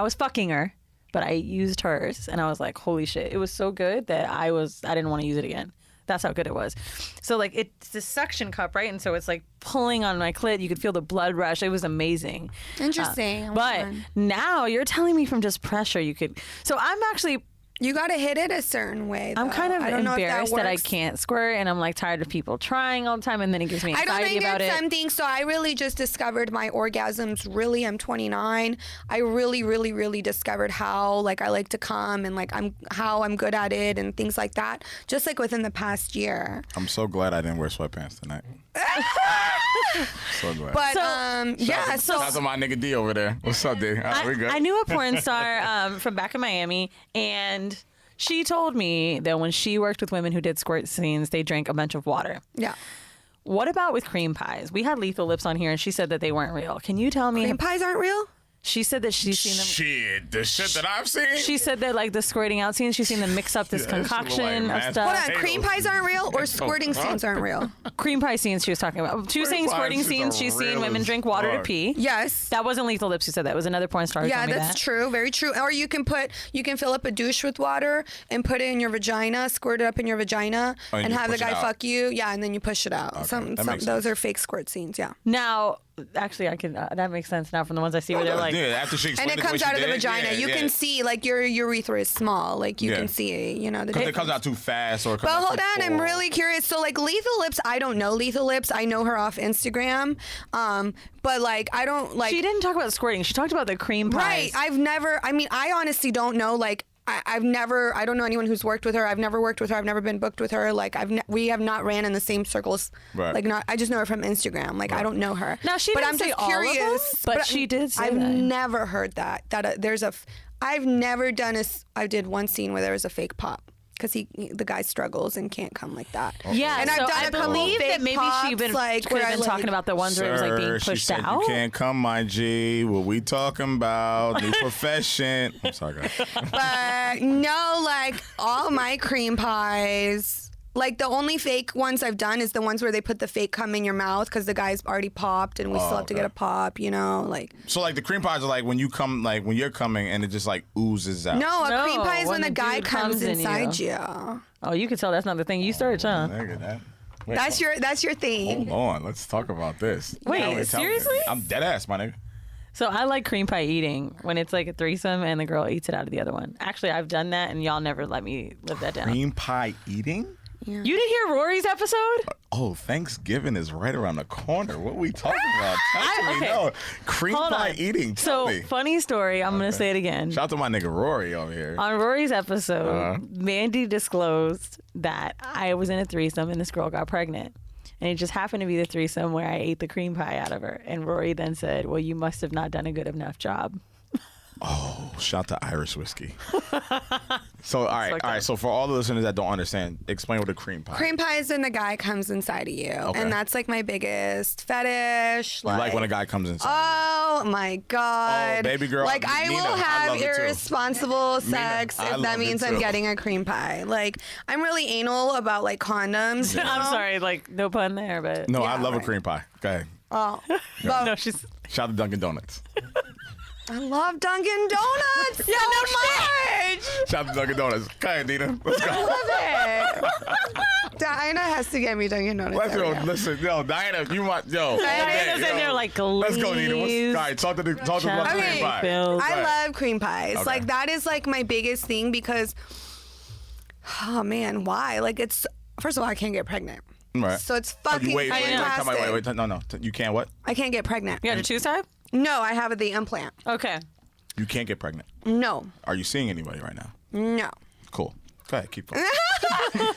was fucking her, but I used hers, and I was like, holy shit! It was so good that I didn't want to use it again. That's how good it was. So like it's this suction cup, right? And so it's like pulling on my clit. You could feel the blood rush. It was amazing. Interesting. But now you're telling me from just pressure you could. So I'm actually. You got to hit it a certain way. I'm though. kind of I don't know if embarrassed that I works. can't squirt, and I'm like tired of people trying all the time, and then it gives me I don't anxiety think about it's it. something. So I really just discovered my orgasms. Really, I'm 29. I really discovered how like I like to come and like how I'm good at it and things like that. Just like within the past year. I'm so glad I didn't wear sweatpants tonight. So glad. But So- yeah. So Shout out to my nigga D over there. What's up, D? All right, we good. I knew a porn star from back in Miami, and she told me that when she worked with women who did squirt scenes, they drank a bunch of water. yeah. What about with cream pies? We had Lethal Lips on here, and she said that they weren't real. Can you tell me? Cream pies aren't real. She said that she's seen them. Shit, the shit that I've seen. She said that like the squirting out scenes, she's seen them mix up this Yeah, that shit look like concoction of mashed stuff. Hold on. potatoes. Cream pies aren't real, or So squirting fuck. scenes aren't real. Cream pie scenes she was talking about. She was saying Cream pie squirting scenes scenes. are She's seen real women as drink water to fuck. pee. Yes. That wasn't Lethal Lips who said that. It was another porn star who Yeah, told me that's that. true. Very true. Or you can fill up a douche with water and put it in your vagina, squirt it up in your vagina, Oh, and and you have the push it guy out. fuck you. Yeah, and then you push it out. that makes Those sense. are fake squirt scenes. Yeah. Now, actually, I can. That makes sense now from the ones I see where they're like. yeah, after she And explained it the way comes she out of the did it, vagina. yeah, you yeah. can see like your urethra is small. Like you Yeah. can see, the Because it difference. comes out too fast or it comes But out hold too on, I'm full. really curious. So like Lethal Lips, I don't know Lethal Lips. I know her off Instagram. But like I don't like. She didn't talk about squirting. She talked about the cream Right. pies. I honestly don't know. Like, I don't know anyone who's worked with her. I've never worked with her. I've never been booked with her. Like, we have not ran in the same circles. Right. Like, I just know her from Instagram. Like, I don't know her. Now, she but didn't I'm say just all of them, curious. but she did say I've that. never heard that. I've never done I did one scene where there was a fake pop. Because the guy struggles and can't come like that. Yeah, And I've so done I a couple believe fake that maybe pops, she been like, could where have I, been talking about the ones where it was like being Sir, she pushed said, out. You can't come, my G. What we talking about? New profession. I'm sorry, guys. But no, like all my cream pies. Like the only fake ones I've done is the ones where they put the fake cum in your mouth because the guy's already popped and we still have to get a pop, like. So like the cream pies are like when you come, like when you're coming and it just like oozes out. No, a No, cream pie is when when the the guy dude comes comes in inside you. you. Oh, you can tell that's not the thing you search, huh? Nigga, that. Wait, That's your thing. hold on, let's talk about this. Wait, Tell me. seriously? I'm dead ass, my nigga. So I like cream pie eating when it's like a threesome and the girl eats it out of the other one. Actually, I've done that and y'all never let me live that down. Cream pie eating? You didn't hear Rory's episode? Oh, Thanksgiving is right around the corner. What we talking about? Tell me, okay. no. Cream Hold pie on. eating. Tell So, me. funny story. I'm going to say it again. Shout out to my nigga Rory over here. On Rory's episode, Uh-huh. Mandy disclosed that I was in a threesome and this girl got pregnant. And it just happened to be the threesome where I ate the cream pie out of her. And Rory then said, well, you must have not done a good enough job. Oh, shout to Irish whiskey. So, all right. So, for all the listeners that don't understand, explain what a cream pie. Cream pie is when the guy comes inside of you, and that's like my biggest fetish. You like when a guy comes inside. Oh my god, Oh, baby girl. Like I Nina, will I have love it too. irresponsible sex I if love that it means I'm too. getting a cream pie. Like I'm really anal about like condoms. you I'm know? sorry, like no pun there, but No, Yeah, I love a right. cream pie. Go ahead. Oh, but no, she's Shout out to Dunkin' Donuts. I love Dunkin' Donuts so much. Shout out to Dunkin' Donuts. Go ahead, Nina. Let's go. Love it. Diana has to get me Dunkin' Donuts. Let's every go. day. Listen, yo, Diana, you want, yo. Diana's in there like, Let's go, Nina. All right, talk to the Chocolate cream pie. filled. I love cream pies. Okay. Like that is like my biggest thing because, oh man, why? Like it's first of all, I can't get pregnant, Right. so it's fucking Wait, fantastic. wait. No. You can't what? I can't get pregnant. You got a choose type? No, I have the implant. Okay. You can't get pregnant. No, Are you seeing anybody right now? no. Cool. Go ahead, keep going.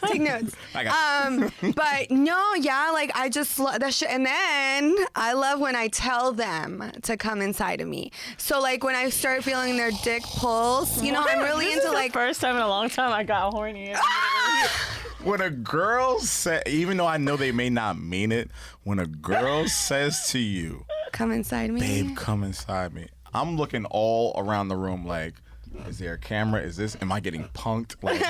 Take notes. I got But no, yeah, like I just love that shit. And then I love when I tell them to come inside of me. So like when I start feeling their dick pulse, you know, I'm really This into is like. the first time in a long time I got horny. When a girl says, even though I know they may not mean it, when a girl says to you, Come inside me. babe, come inside me, I'm looking all around the room like, is there a camera? Am I getting punked? Like,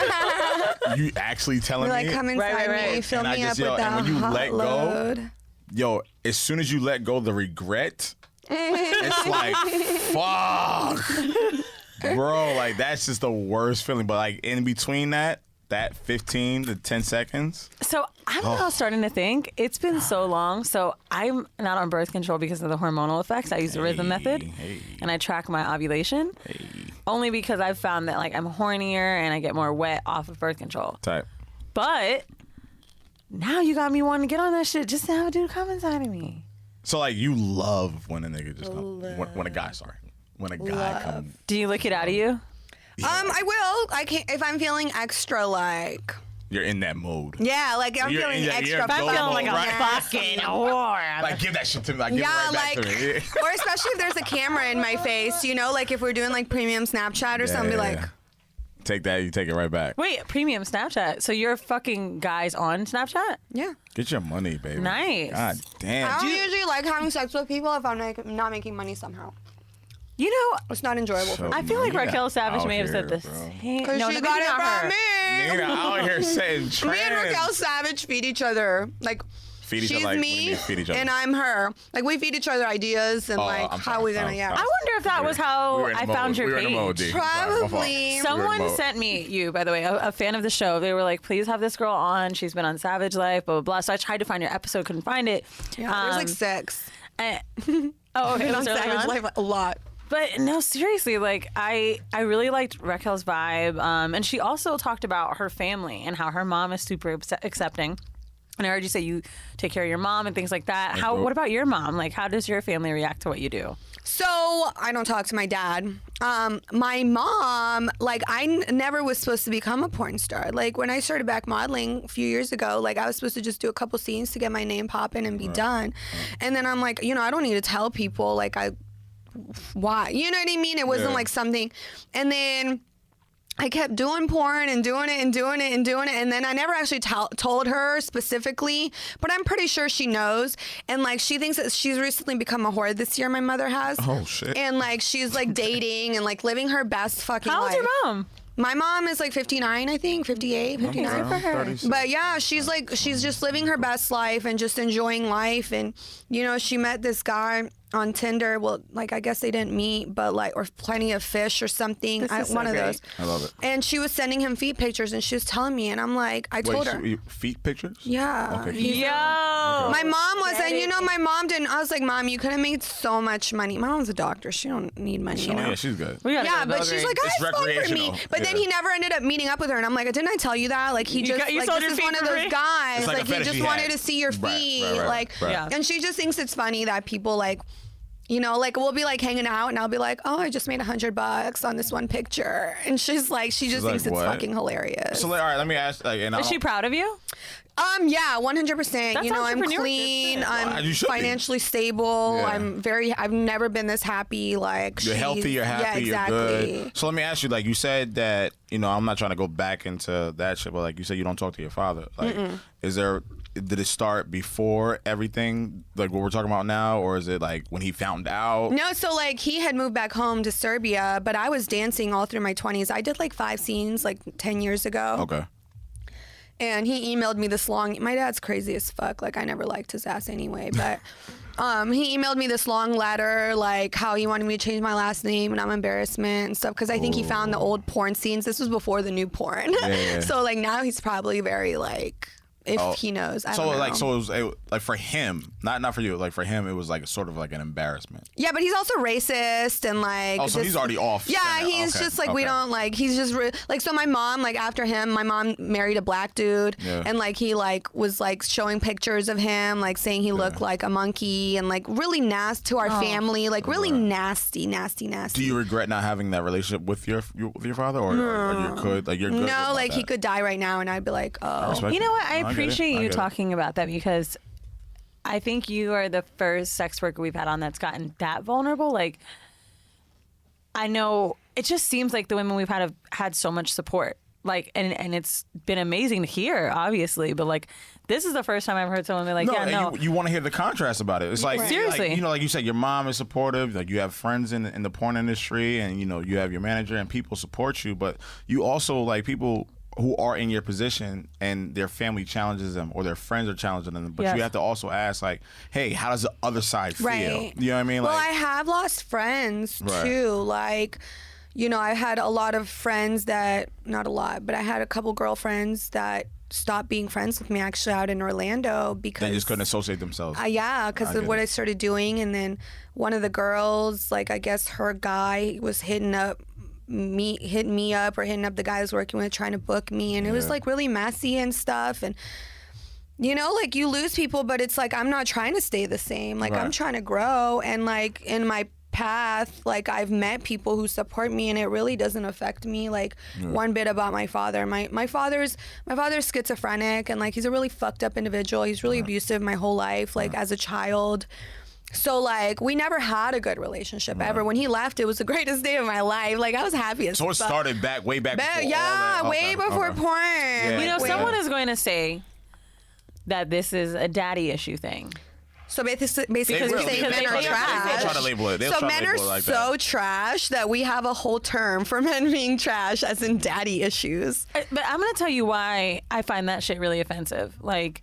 you actually telling You're like, me? come inside right. me. Fill And I me just up yell, with that and when you hot let go, load. Yo, as soon as you let go, the regret, it's like, fuck. Bro, like, that's just the worst feeling. But, like, in between that 15 to 10 seconds. So I'm now starting to think it's been so long. So I'm not on birth control because of the hormonal effects. I use the rhythm method, and I track my ovulation. Only because I've found that like I'm hornier and I get more wet off of birth control. Type. But now you got me wanting to get on that shit just to have a dude come inside of me. So, like, you love when a nigga just comes. When a guy, When a guy comes. Do you lick it out of you? I will. I can't if I'm feeling extra like. You're in that mode. Yeah, like I'm You're feeling in that- extra. you're in I'm Go feeling like mode, a right? fucking whore. Like, give that shit to me. Like, give Yeah, it right back like, to me. or especially if there's a camera in my face, you know, like if we're doing like premium Snapchat or something, be like, Take that, you take it right back. Wait, premium Snapchat. So you're fucking guys on Snapchat? yeah. Get your money, baby. Nice. God damn. I don't usually like having sex with people if I'm like not making money somehow. You know, It's not enjoyable for me. I feel like Nina Raquel Savage out may have said here, the bro. same. Because No, she maybe got it not her. from me. Nigga out here saying trends. Me and Raquel Savage feed each other. Like, Feed each she's other, like, what do you me mean feed each other? and I'm her. Like, we feed each other ideas and Oh, like I'm how sorry. we gonna, Oh, yeah. sorry. I wonder if that was how We were in I the found mode. your We were in the mode, page. D. Sorry, my fault. Probably. We were in Someone mode. sent me you, by the way, a fan of the show. They were like, please have this girl on. She's been on Savage Life, blah, blah, blah. So I tried to find your episode, couldn't find it. Yeah, there's like 6. oh, okay. on those are Savage on? Life a lot. But no, seriously, like I really liked Raquel's vibe. And she also talked about her family and how her mom is super accepting. And I heard you say you take care of your mom and things like that. What about your mom? Like, how does your family react to what you do? So I don't talk to my dad. My mom, like never was supposed to become a porn star. Like when I started back modeling a few years ago, like I was supposed to just do a couple scenes to get my name popping and be done. And then I'm like, I don't need to tell people like why, you know what I mean? It wasn't like something. And then I kept doing porn and doing it and doing it and doing it. And then I never actually told her specifically, but I'm pretty sure she knows. And like, she thinks that she's recently become a whore this year, my mother has. Oh, shit. And like, she's like dating and like living her best fucking How life. old's your mom? My mom is like 59, I think, 58, 59. Good for her. 36. But yeah, she's just living her best life and just enjoying life. And, she met this guy on Tinder. Well, like, I guess they didn't meet, but like, or Plenty of Fish or something. This is so one of great. those. I love it. And she was sending him feet pictures and she was telling me, and I'm like, I told her. Feet pictures? Yeah. Okay. Yo. My mom was, and my mom didn't. I was like, Mom, you could have made so much money. My mom's a doctor. She don't need money, Oh, yeah, she's good. We gotta Yeah, go to but she's Belgrade. like, It's guys, fuck with me. recreational. But then Yeah. he never ended up meeting up with her, and I'm like, didn't I tell you that? Like he just, you like sold this your is feet one of for those free? guys. It's like a Like he fetish just he wanted had. to see your Right, feet, right, like, right. Yeah. and she just thinks it's funny that people like. You know, like we'll be like hanging out and I'll be like, oh, I just made $100 on this one picture. And she's like, she just thinks it's fucking hilarious. So like, all right, let me ask. Like, Is she proud of you? Yeah, 100%. That's You know, I'm entrepreneurial. clean. I'm You should be. financially stable. Yeah. I've never been this happy. Like, You're healthy, you're happy, yeah, exactly. you're good. So let me ask you, like you said that, you know, I'm not trying to go back into that shit, but like you said, you don't talk to your father. Like, did it start before everything, like what we're talking about now, or is it like when he found out? No, so like he had moved back home to Serbia, but I was dancing all through my 20s. I did like 5 scenes like 10 years ago. Okay. And he emailed me this long, my dad's crazy as fuck. Like I never liked his ass anyway, but he emailed me this long letter, like how he wanted me to change my last name and I'm embarrassment and stuff. Cause I think he found the old porn scenes. This was before the new porn. Yeah. So like now he's probably very like, if he knows. I don't know. So it was like for him, not for you. Like for him, it was like sort of like an embarrassment. Yeah, but he's also racist and like. Oh, so he's already off. Yeah, center. he's Okay, just like we don't like. He's just like so. My mom, like after him, my mom married a black dude, and like he like was like showing pictures of him, like saying he looked like a monkey and like really nasty to our family, like really nasty. Do you regret not having that relationship with your father, or you could like you're good? No, like that? he could die right now, and I'd be like, oh. You know what? I get it. appreciate I you get it. talking about that because I think you are the first sex worker we've had on that's gotten that vulnerable. Like, I know it just seems like the women we've had have had so much support. Like, and it's been amazing to hear, obviously, but like, this is the first time I've heard someone be like, You want to hear the contrast about it. It's like, Seriously. like, you know, like you said, your mom is supportive. Like you have friends in the porn industry, and you know you have your manager, and people support you. But you also like people who are in your position and their family challenges them or their friends are challenging them. But you have to also ask, like, hey, how does the other side feel? Right. You know what I mean? Well, Like, I have lost friends too. Like, you know, I had a lot of friends that, not a lot, but I had a couple girlfriends that stopped being friends with me actually out in Orlando because they just couldn't associate themselves. Yeah, because of what I started doing. And then one of the girls, like, I guess her guy was hitting me up or hitting up the guy I was working with trying to book me, and it was like really messy and stuff. And you know, like you lose people, but it's like I'm not trying to stay the same. Like I'm trying to grow, and like in my path, like I've met people who support me, and it really doesn't affect me like one bit about my father. My father's schizophrenic, and like he's a really fucked up individual. He's really abusive my whole life, like as a child. So like we never had a good relationship ever. When he left, it was the greatest day of my life. Like I was happy as So it fuck. started way back before all Yeah, that. way before porn. Yeah. You know, Way- someone is going to say that this is a daddy issue thing. So basically They you're will. saying They'll men try are to- trash. they'll try to label it. They'll So try to men are label it like so that. trash that we have a whole term for men being trash, as in daddy issues. But I'm going to tell you why I find that shit really offensive. Like,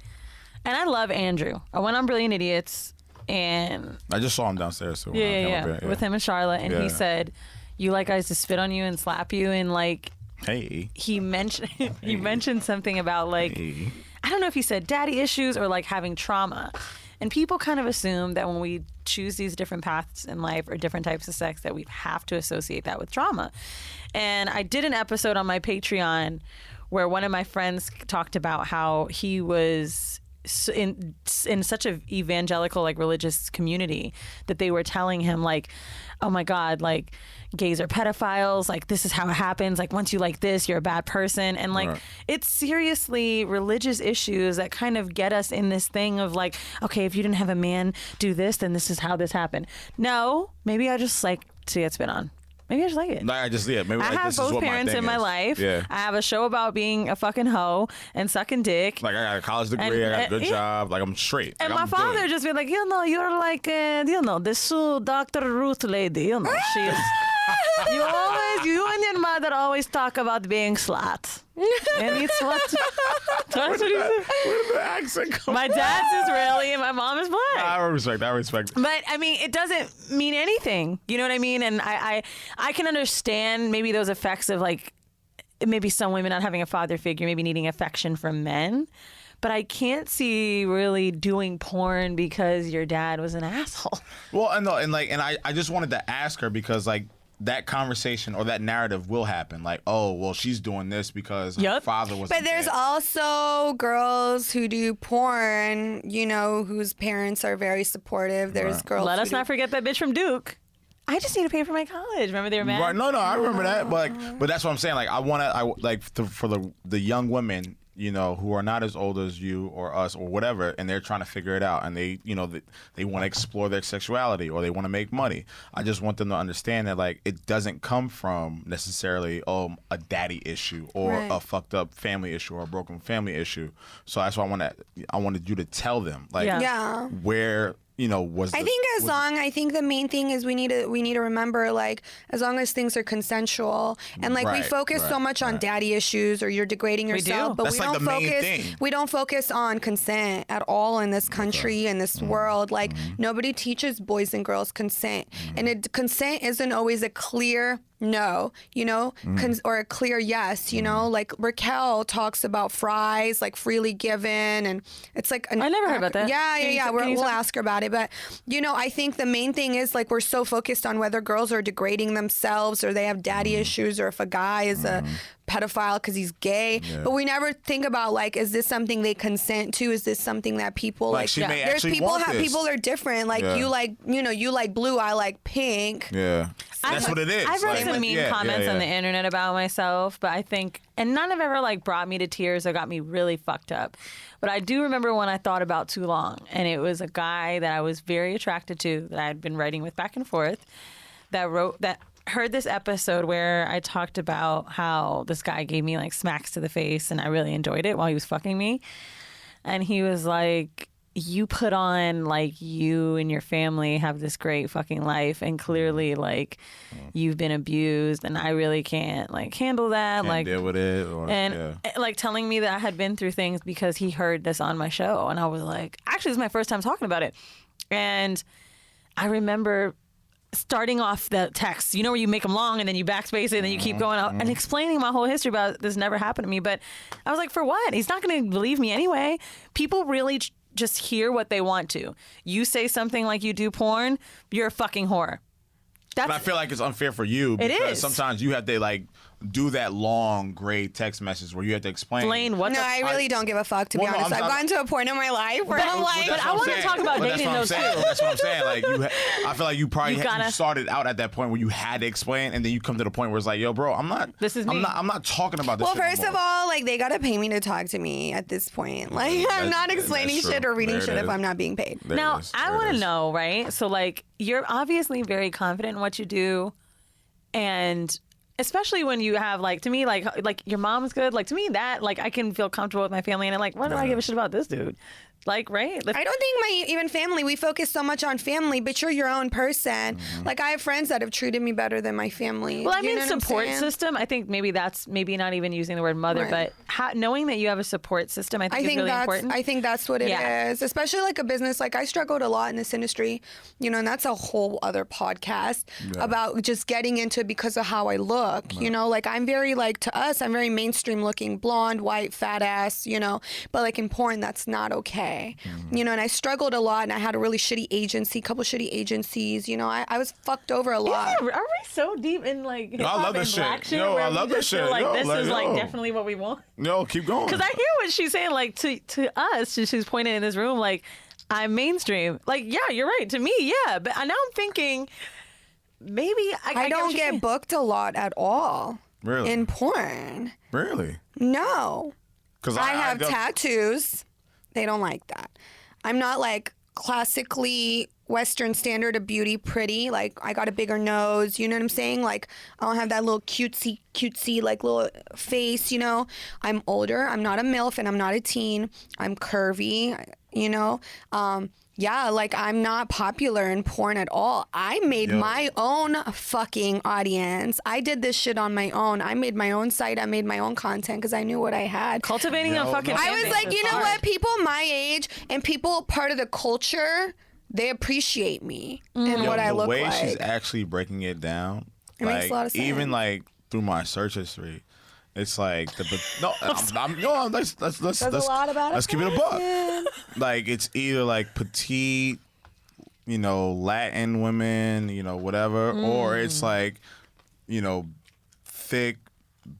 and I love Andrew. I went on Brilliant Idiots, and I just saw him downstairs too. when I came up here. with him and Charlotte, and Yeah. he said, "You like guys to spit on you and slap you," and like Hey. he mentioned something about like Hey. I don't know if he said daddy issues or like having trauma. And people kind of assume that when we choose these different paths in life or different types of sex that we have to associate that with trauma. And I did an episode on my Patreon where one of my friends talked about how he was in such a evangelical like religious community that they were telling him like, oh my God, like gays are pedophiles, like this is how it happens, like once you like this you're a bad person. And like it's seriously religious issues that kind of get us in this thing of like, okay, if you didn't have a man do this, then this is how this happened. No, maybe I just like to get spit on. Maybe I just like it. Like, I just maybe I like, have this is both what parents my in thing my is. life. Yeah. I have a show about being a fucking hoe and sucking dick. Like I got a college degree, I got a good job, like I'm straight. And like, my I'm father good. just be like, you know, you're like, you know, the Dr. Ruth lady, you know, she's, you and your mother always talk about being slut. And it's what, that's what he said. Where did the accent come My from? dad's Israeli and my mom is black. I respect. But I mean, it doesn't mean anything. You know what I mean? And I can understand maybe those effects of like maybe some women not having a father figure, maybe needing affection from men. But I can't see really doing porn because your dad was an asshole. Well, and I just wanted to ask her because like that conversation or that narrative will happen. Like, oh, well, she's doing this because her father was. But there's also girls who do porn, you know, whose parents are very supportive. There's girls. Let us not forget that bitch from Duke. I just need to pay for my college. Remember they were mad? Right? No, I remember that. But that's what I'm saying. Like, for the young women, you know, who are not as old as you or us or whatever, and they're trying to figure it out, and they, you know, they want to explore their sexuality or they want to make money. I just want them to understand that, like, it doesn't come from necessarily a daddy issue or a fucked up family issue or a broken family issue. So that's why I wanted you to tell them, like, where. You know, I think the main thing is we need to remember, like, as long as things are consensual, and like we focus so much on daddy issues or you're degrading yourself, but we don't focus on consent at all in this country, in this world. Like nobody teaches boys and girls consent, and consent isn't always a clear no, you know, or a clear yes, you know, like Raquel talks about fries, like freely given, and it's like I never heard about that. Yeah. We'll ask her about it, but you know, I think the main thing is like we're so focused on whether girls are degrading themselves or they have daddy issues, or if a guy is a pedophile because he's gay, but we never think about, like, is this something they consent to? Is this something that people like? There's people people are different. Like you like, you know, you like blue, I like pink. Yeah, that's what it is. I've read some mean comments on the internet about myself, but I think, and none have ever like brought me to tears or got me really fucked up. But I do remember when I thought about Too Long, and it was a guy that I was very attracted to that I had been writing with back and forth, that heard this episode where I talked about how this guy gave me like smacks to the face and I really enjoyed it while he was fucking me. And he was like, you put on like you and your family have this great fucking life, and clearly like you've been abused, and I really can't like handle that. Can't like deal with it. Like telling me that I had been through things because he heard this on my show. And I was like, actually, this is my first time talking about it. And I remember starting off the text, you know, where you make them long and then you backspace it and then you keep going out and explaining my whole history about this never happened to me. But I was like, for what? He's not going to believe me anyway. People really just hear what they want to. You say something like you do porn, you're a fucking whore. But I feel like it's unfair for you because sometimes you have to like do that long gray text message where you have to explain what. No, I really don't give a fuck, to be honest. I've gotten to a point in my life where I'm like, but I want to talk about dating those too. That's what I'm saying. Like I feel like you probably you started out at that point where you had to explain, and then you come to the point where it's like, yo, bro, I'm not. This is me. I'm not talking about this. Well, first of all, like they gotta pay me to talk to me at this point. Like I'm not explaining shit or reading shit if I'm not being paid. Now I want to know, right? So like you're obviously very confident in what you do, and especially when you have like, to me, like your mom's good. Like to me, that like I can feel comfortable with my family, and I'm like, what do I give a shit about this dude? Like, right? I don't think my even family, we focus so much on family, but you're your own person. Like I have friends that have treated me better than my family. Well, I mean, support system. I think maybe that's not even using the word mother, but knowing that you have a support system, I think is really important. I think that's what it is, especially like a business. Like I struggled a lot in this industry, you know, and that's a whole other podcast about just getting into it because of how I look, you know, like I'm very like, to us, I'm very mainstream looking, blonde, white, fat ass, you know, but like in porn, that's not okay. You know, and I struggled a lot, and I had a really shitty agency, couple shitty agencies. You know, I was fucked over a lot. Yeah, are we so deep in like hip hop I love this and shit. Yo, I love this shit. Like this is like definitely what we want. No, keep going. Because I hear what she's saying. Like to us, she's pointing in this room. Like I'm mainstream. Like yeah, you're right. To me, yeah. But now I'm thinking maybe I don't get booked a lot at all. Really? In porn. Really? No. Because I have tattoos. They don't like that. I'm not like classically Western standard of beauty pretty. Like I got a bigger nose, you know what I'm saying? Like I don't have that little cutesy like little face, you know? I'm older. I'm not a MILF and I'm not a teen. I'm curvy, you know? Yeah, like I'm not popular in porn at all. I made my own fucking audience. I did this shit on my own. I made my own site. I made my own content because I knew what I had. Cultivating a fucking I was like, you know what? People my age and people part of the culture, they appreciate me and what I look like. The way she's actually breaking it down, it makes a lot of sense. Even like through my search history, it's like let's keep it a buck. Like it's either like petite, you know, Latin women, you know, whatever, or it's like thick,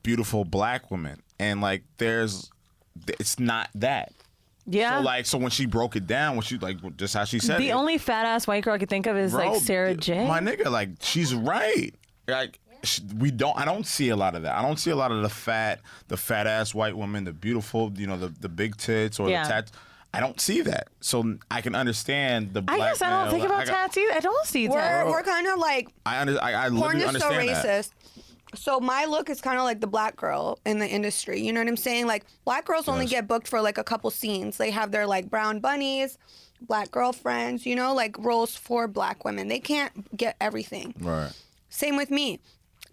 beautiful black women, and like it's not that. Yeah. So when she broke it down, when she just how she said the it, only fat ass white girl I could think of is like Sarah J. My nigga, like she's right. Like I don't see a lot of that. I don't see a lot of the fat ass white woman, the beautiful, the big tits or the tats. I don't see that. So I can understand the black I guess I don't think about tats either. I don't see tats. We're kind of like I porn literally is so understand that. racist. So my look is kind of like the black girl in the industry. You know what I'm saying? Like black girls only get booked for like a couple scenes. They have their like brown bunnies, black girlfriends, like roles for black women. They can't get everything. Right. Same with me.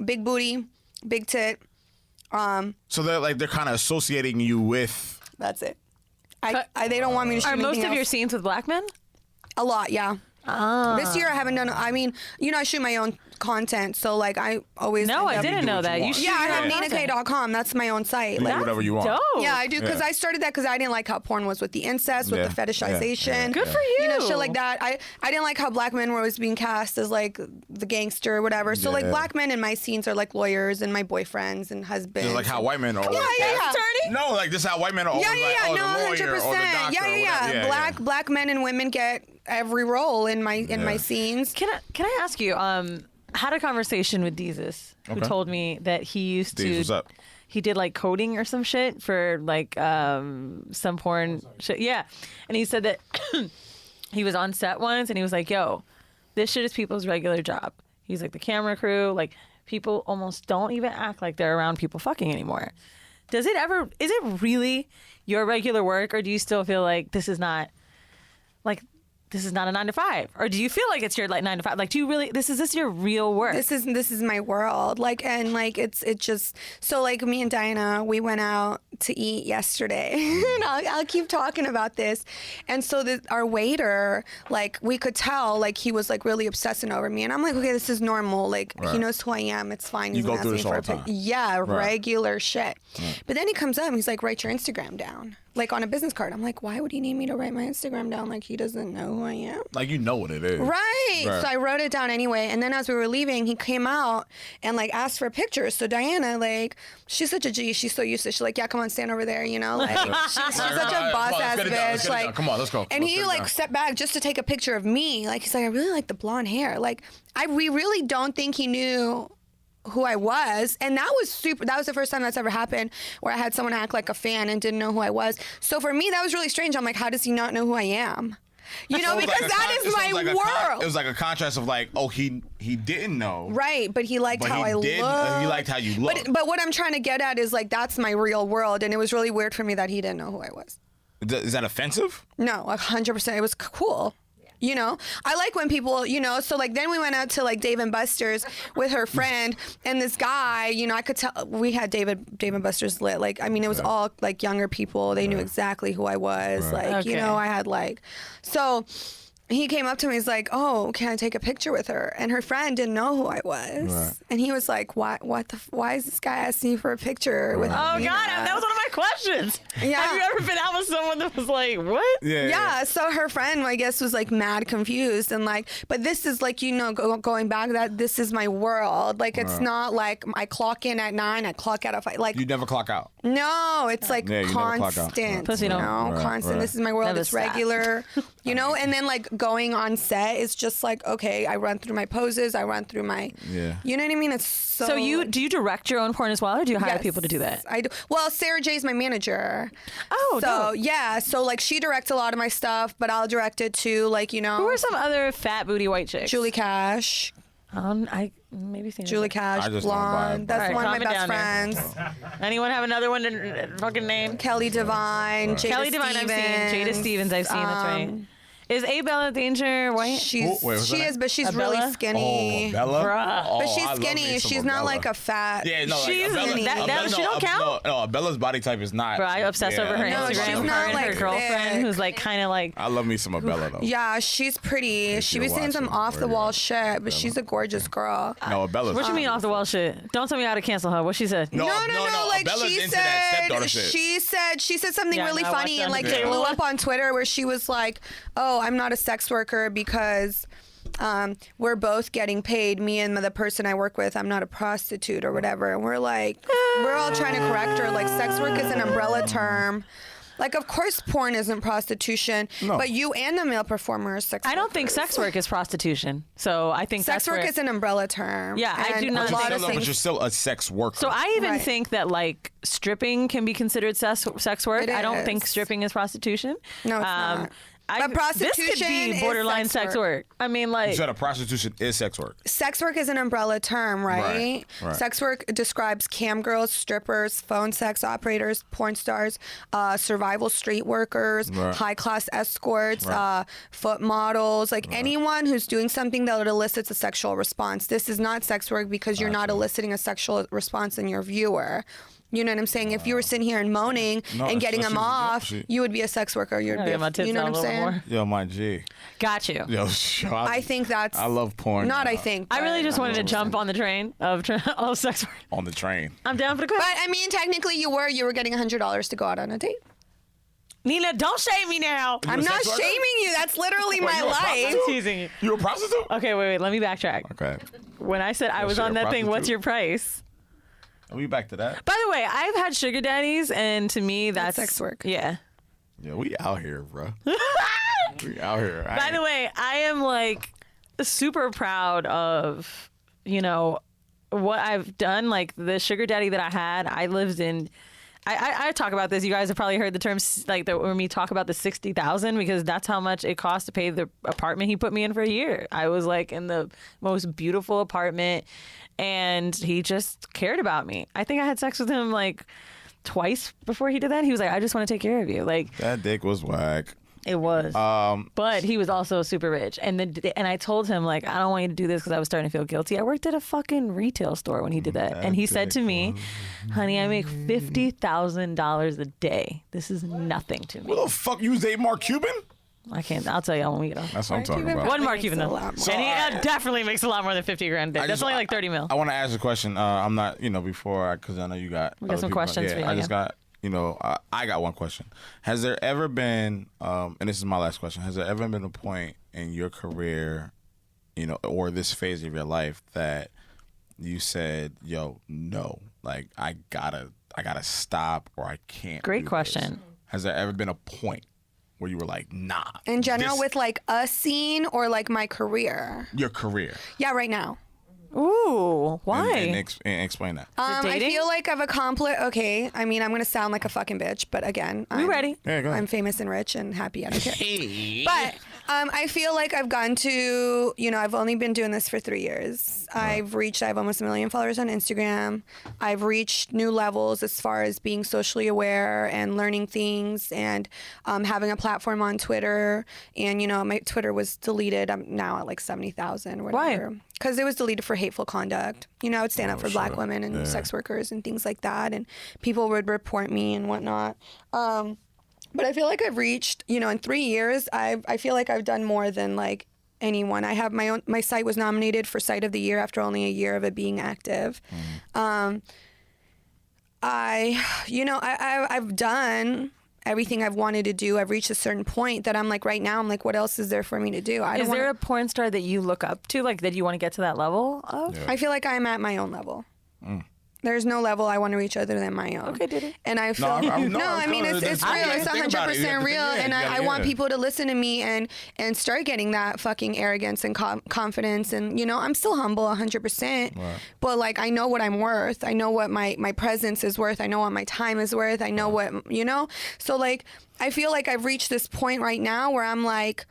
Big booty, big tit. So they're kind of associating you with. That's it. They don't want me to shoot Are most anything of your else. scenes with black men? A lot, yeah. This year I haven't done. I mean, I shoot my own content, so like I always. No, I end up- didn't know that. You want. shoot Yeah, I your have own content. ninakayy.com. That's my own site. You Like, do whatever you want. Dope. yeah, I do because Yeah. I started that because I didn't like how porn was with the incest, with Yeah. the fetishization. Good for you. Shit like that. I didn't like how black men were always being cast as like the gangster or whatever. So like Yeah. black men in my scenes are like lawyers and my boyfriends and husbands. Just like how white men are. always yeah. Attorney? No, like this is how white men are always Yeah, like, yeah, oh, no, the lawyer 100%. or the doctor Yeah, or whatever. Yeah, Black men and women get every role in my scenes. Can I ask you? Had a conversation with Deezus, who Okay. told me that he used Deez, to. what's up? He did like coding or some shit for like some porn shit. Yeah, and he said that he was on set once and he was like, "Yo, this shit is people's regular job." He's like, the camera crew, like people almost don't even act like they're around people fucking anymore. Is it really your regular work, or do you still feel like this is not a 9 to 5, or do you feel like it's your like 9 to 5? Like, do you really? Is this your real work? This is my world. Like, and like it just so like me and Diana, we went out to eat yesterday, and I'll keep talking about this. And so our waiter, like we could tell, like he was like really obsessing over me, and I'm like, okay, this is normal. Like he Right. knows who I am. It's fine. You He's go gonna through ask this me all for a the pic. time. Yeah, Right. regular shit. But then he comes up and he's like, write your Instagram down, like on a business card. I'm like, why would he need me to write my Instagram down? Like he doesn't know who I am. Like you know what it is. Right. So I wrote it down anyway. And then as we were leaving, he came out and like asked for pictures. So Diana, like, she's such a G. She's so used to it. She's like, yeah, come on, stand over there, Like, she's such a boss ass bitch. Like, come on, let's go. And Let's he get it like down. stepped back just to take a picture of me. Like, he's like, I really like the blonde hair. Like, we really don't think he knew who I was, and that was the first time that's ever happened where I had someone act like a fan and didn't know who I was. So for me that was really strange. I'm like, how does he not know who I am? Because that is my world. It was like a contrast of like, oh, he didn't know. Right, but he liked But how he I looked. He liked how you looked. But what I'm trying to get at is like that's my real world, and it was really weird for me that he didn't know who I was. Is that offensive? No, 100%. It was cool. I like when people, so like then we went out to like Dave and Buster's with her friend and this guy, I could tell we had Dave and Buster's lit. Like, I mean, it was all like younger people. They knew exactly who I was. Right. Like, Okay. I had like, so he came up to me. He's like, "Oh, can I take a picture with her?" And her friend didn't know who I was, Right. and he was like, "Why is this guy asking you for a picture with?" Oh Nina?" God, that was one of my questions. Yeah. Have you ever been out with someone that was like, what? Yeah, so her friend, I guess, was like mad confused and like, but this is like, going back that this is my world. Like, it's not like I clock in at 9, I clock out at 5. Like, You never clock out. no, it's like Yeah, you never clock out. constant. Pussy don't- Right, constant. right. This is my world. Never It's stop. regular, and then like going on set is just like, okay, I run through my poses, I run through my, Yeah. you know what I mean? It's so. So do you direct your own porn as well, or do you hire Yes, people to do that? I do. Well, Sarah J's my manager. Oh, so dope. yeah, so like she directs a lot of my stuff, but I'll direct it too. Like, Who are some other fat booty white chicks? Julie Cash. I maybe seen Julie her. Cash, I just don't buy blonde. it. That's All right, one of my calm it best down friends. Anyone have another one to fucking name? Kelly Divine, Jada Kelly Divine, Stevens. I've seen. Jada Stevens, I've seen. That's right. Is Abella Danger white? She's Wait, what's her she name? is, but she's Abella? really skinny. Bella? Bruh. Oh, But she's I love me skinny. some She's not Abella. like a fat. Yeah, no, She's- like Abella, that- she don't count? No, Abella's body type is not. Bro, I obsess over her No, Instagram. she's Her not and her like girlfriend, thick. who's like kind of like. I love me some Abella though. Yeah, she's pretty. She you're was saying some watching, off the where wall you shit, but she's a gorgeous girl. No, Abella's. What you mean off the wall shit? Don't tell me how to cancel her. What she said? No, No. Like Abella's she into that stepdaughter said, shit. she said something Yeah, really no, I funny watched and that like on it Twitter. blew up on Twitter where she was like, "Oh, I'm not a sex worker because we're both getting paid, me and the person I work with, I'm not a prostitute or whatever. And we're like, we're all trying to correct her. Like, sex work is an umbrella term. Like, of course, porn isn't prostitution, but you and the male performer are sex workers. I don't think sex work is prostitution. So I think sex work is an umbrella term. Yeah, I do not. But you're still a sex worker. So I even think that like stripping can be considered sex work. I don't think is. stripping is prostitution. No, it's not. But prostitution this could be borderline is sex work. I mean, like, you said a prostitution is sex work. Sex work is an umbrella term, right? Right. Sex work describes cam girls, strippers, phone sex operators, porn stars, survival street workers, high-class escorts, foot models, like anyone who's doing something that elicits a sexual response. This is not sex work because you're not eliciting a sexual response in your viewer. You know what I'm saying? If you were sitting here and moaning and getting them off, you would be a sex worker. You'd be, you know what I'm saying? Yo, my G. Got you. Yo, I think that's. I love porn. Not I think. I really just wanted to jump on the train of sex work. On the train. I'm down for the question. But I mean, technically, you were getting $100 to go out on a date. Nina, don't shame me now. I'm not shaming you. That's literally my life. I'm teasing you. You a prostitute? Okay, wait. Let me backtrack. Okay. When I said I was on that thing, what's your price? Are we back to that? By the way, I've had sugar daddies, and to me, that's sex work. Yeah. Yeah, we out here, bro. We out here. By the way, I am like super proud of, you know, what I've done. Like the sugar daddy that I had, I lived in. I talk about this. You guys have probably heard the term, like when we talk about the 60,000, because that's how much it cost to pay the apartment he put me in for a year. I was like in the most beautiful apartment, and he just cared about me. I think I had sex with him like twice before he did that. He was like, I just want to take care of you. Like, that dick was whack. It was. But he was also super rich. And I told him, like, I don't want you to do this because I was starting to feel guilty. I worked at a fucking retail store when he did that. And he said to me, honey, I make $50,000 a day. This is nothing to me. What the fuck? You was a Mark Cuban? I can't. I'll tell you when we get off. That's what I'm talking about. One Mark Cuban, though. And he definitely makes a lot more than 50 grand a day. That's only like 30 mil. I want to ask a question. I'm not, because I know you got. We got some questions for you. I just got. I got one question. Has there ever been, and this is my last question, has there ever been a point in your career, or this phase of your life that you said, yo, no, like I gotta stop, or I can't? Great question. This? Has there ever been a point where you were like, nah? In general, with like a scene or like my career? Your career. Yeah, right now. Ooh, why? And explain that. I feel like I've accomplished. Okay, I mean, I'm gonna sound like a fucking bitch, but again, we ready? Yeah, go ahead. I'm famous and rich and happy. I don't care. But I feel like I've gotten to. I've only been doing this for 3 years. I have almost 1 million followers on Instagram. I've reached new levels as far as being socially aware and learning things, and having a platform on Twitter. And my Twitter was deleted. I'm now at like 70,000 or whatever. Why? Because it was deleted for hateful conduct. I would stand up for black women and sex workers and things like that. And people would report me and whatnot. But I feel like I've reached, in 3 years, I feel like I've done more than like anyone. I have my site was nominated for Site of the Year after only a year of it being active. I've done everything I've wanted to do. I've reached a certain point that I'm like, right now, I'm like, what else is there for me to do? Is there a porn star that you look up to, like that you want to get to that level of? I feel like I'm at my own level. There's no level I want to reach other than my own. Okay, Diddy. And I feel I mean it's real. It's 100% real. And I want people to listen to me and start getting that fucking arrogance and confidence. And I'm still humble 100%. Right. But like I know what I'm worth. I know what my presence is worth. I know what my time is worth. I know what So like I feel like I've reached this point right now where I'm like,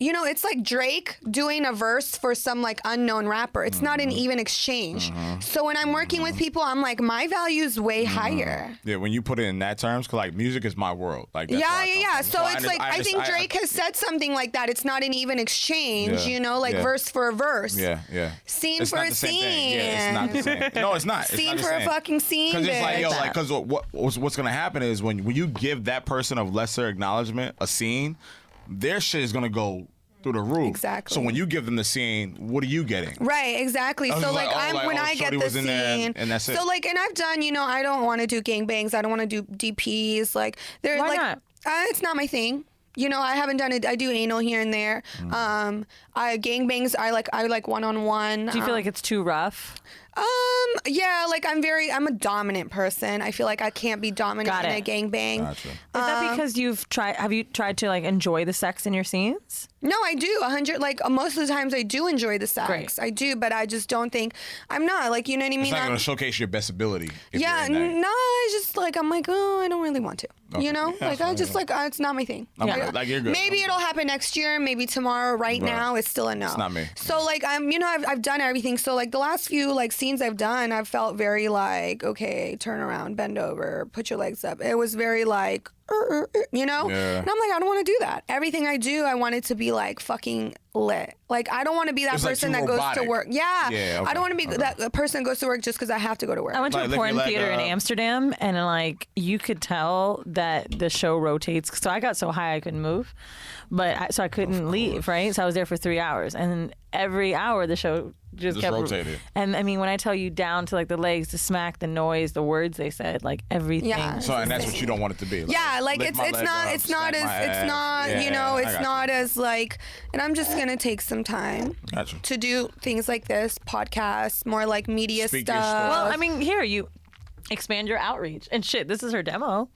it's like Drake doing a verse for some like unknown rapper. It's not an even exchange. So when I'm working with people, I'm like, my value is way higher. Yeah, when you put it in that terms, because like music is my world. Like that's yeah. So it's like I think Drake has said something like that. It's not an even exchange. Verse for a verse. Yeah. Scene for a scene. Yeah, it's not the same. No, it's not. Scene for a fucking scene. Because it's like what's gonna happen is when you give that person of lesser acknowledgement a scene, their shit is gonna go through the roof. Exactly. So when you give them the scene, what are you getting? Right, exactly. So like I get the scene, and that's it. So like, and I've done, I don't want to do gangbangs. I don't want to do DPs. Like, Why not? It's not my thing. I haven't done it. I do anal here and there. I gangbangs. I like one-on-one. Do you feel like it's too rough? Yeah, like I'm a dominant person. I feel like I can't be dominant in a gangbang. Gotcha. Is that because have you tried to like enjoy the sex in your scenes? No, I do. 100. Like most of the times, I do enjoy the sex. Great. I do, but I just don't think I'm not. Like, you know what I mean? It's not going to showcase your best ability. If Yeah, you're in that. no. I just like I'm like, oh, I don't really want to. Okay. You know, Yeah, like I just like it's not my thing. Okay. Like you're good. Maybe it'll happen next year. Maybe tomorrow. Right now, it's still a no. It's not me. So like I've done everything. So like the last few like scenes I've done, I've felt very like, okay, turn around, bend over, put your legs up. It was very like, you know? Yeah. And I'm like, I don't want to do that. Everything I do, I want it to be like fucking lit. Like I don't want to be that It's like person too that goes robotic. to work. Yeah. Yeah, I don't want to be okay. that person that goes to work just because I have to go to work. I went to Like, a lift porn your leg theater in up. Amsterdam, and like you could tell that the show rotates. So I got so high I couldn't move, so I couldn't leave. Right, so I was there for 3 hours, and every hour the show just kept rotated. And I mean, when I tell you down to like the legs, the smack, the noise, the words they said, like everything. Yeah. So, and that's what you don't want it to be. Like, Yeah, like lift it's my it's leg not up, it's not smack as my it's ass. not Yeah, you know I it's got not you. as like, and I'm just gonna take some time Got you. to do things like this, podcasts, more like media Speak your stuff. story. Well, I mean, here you expand your outreach and shit. This is her demo.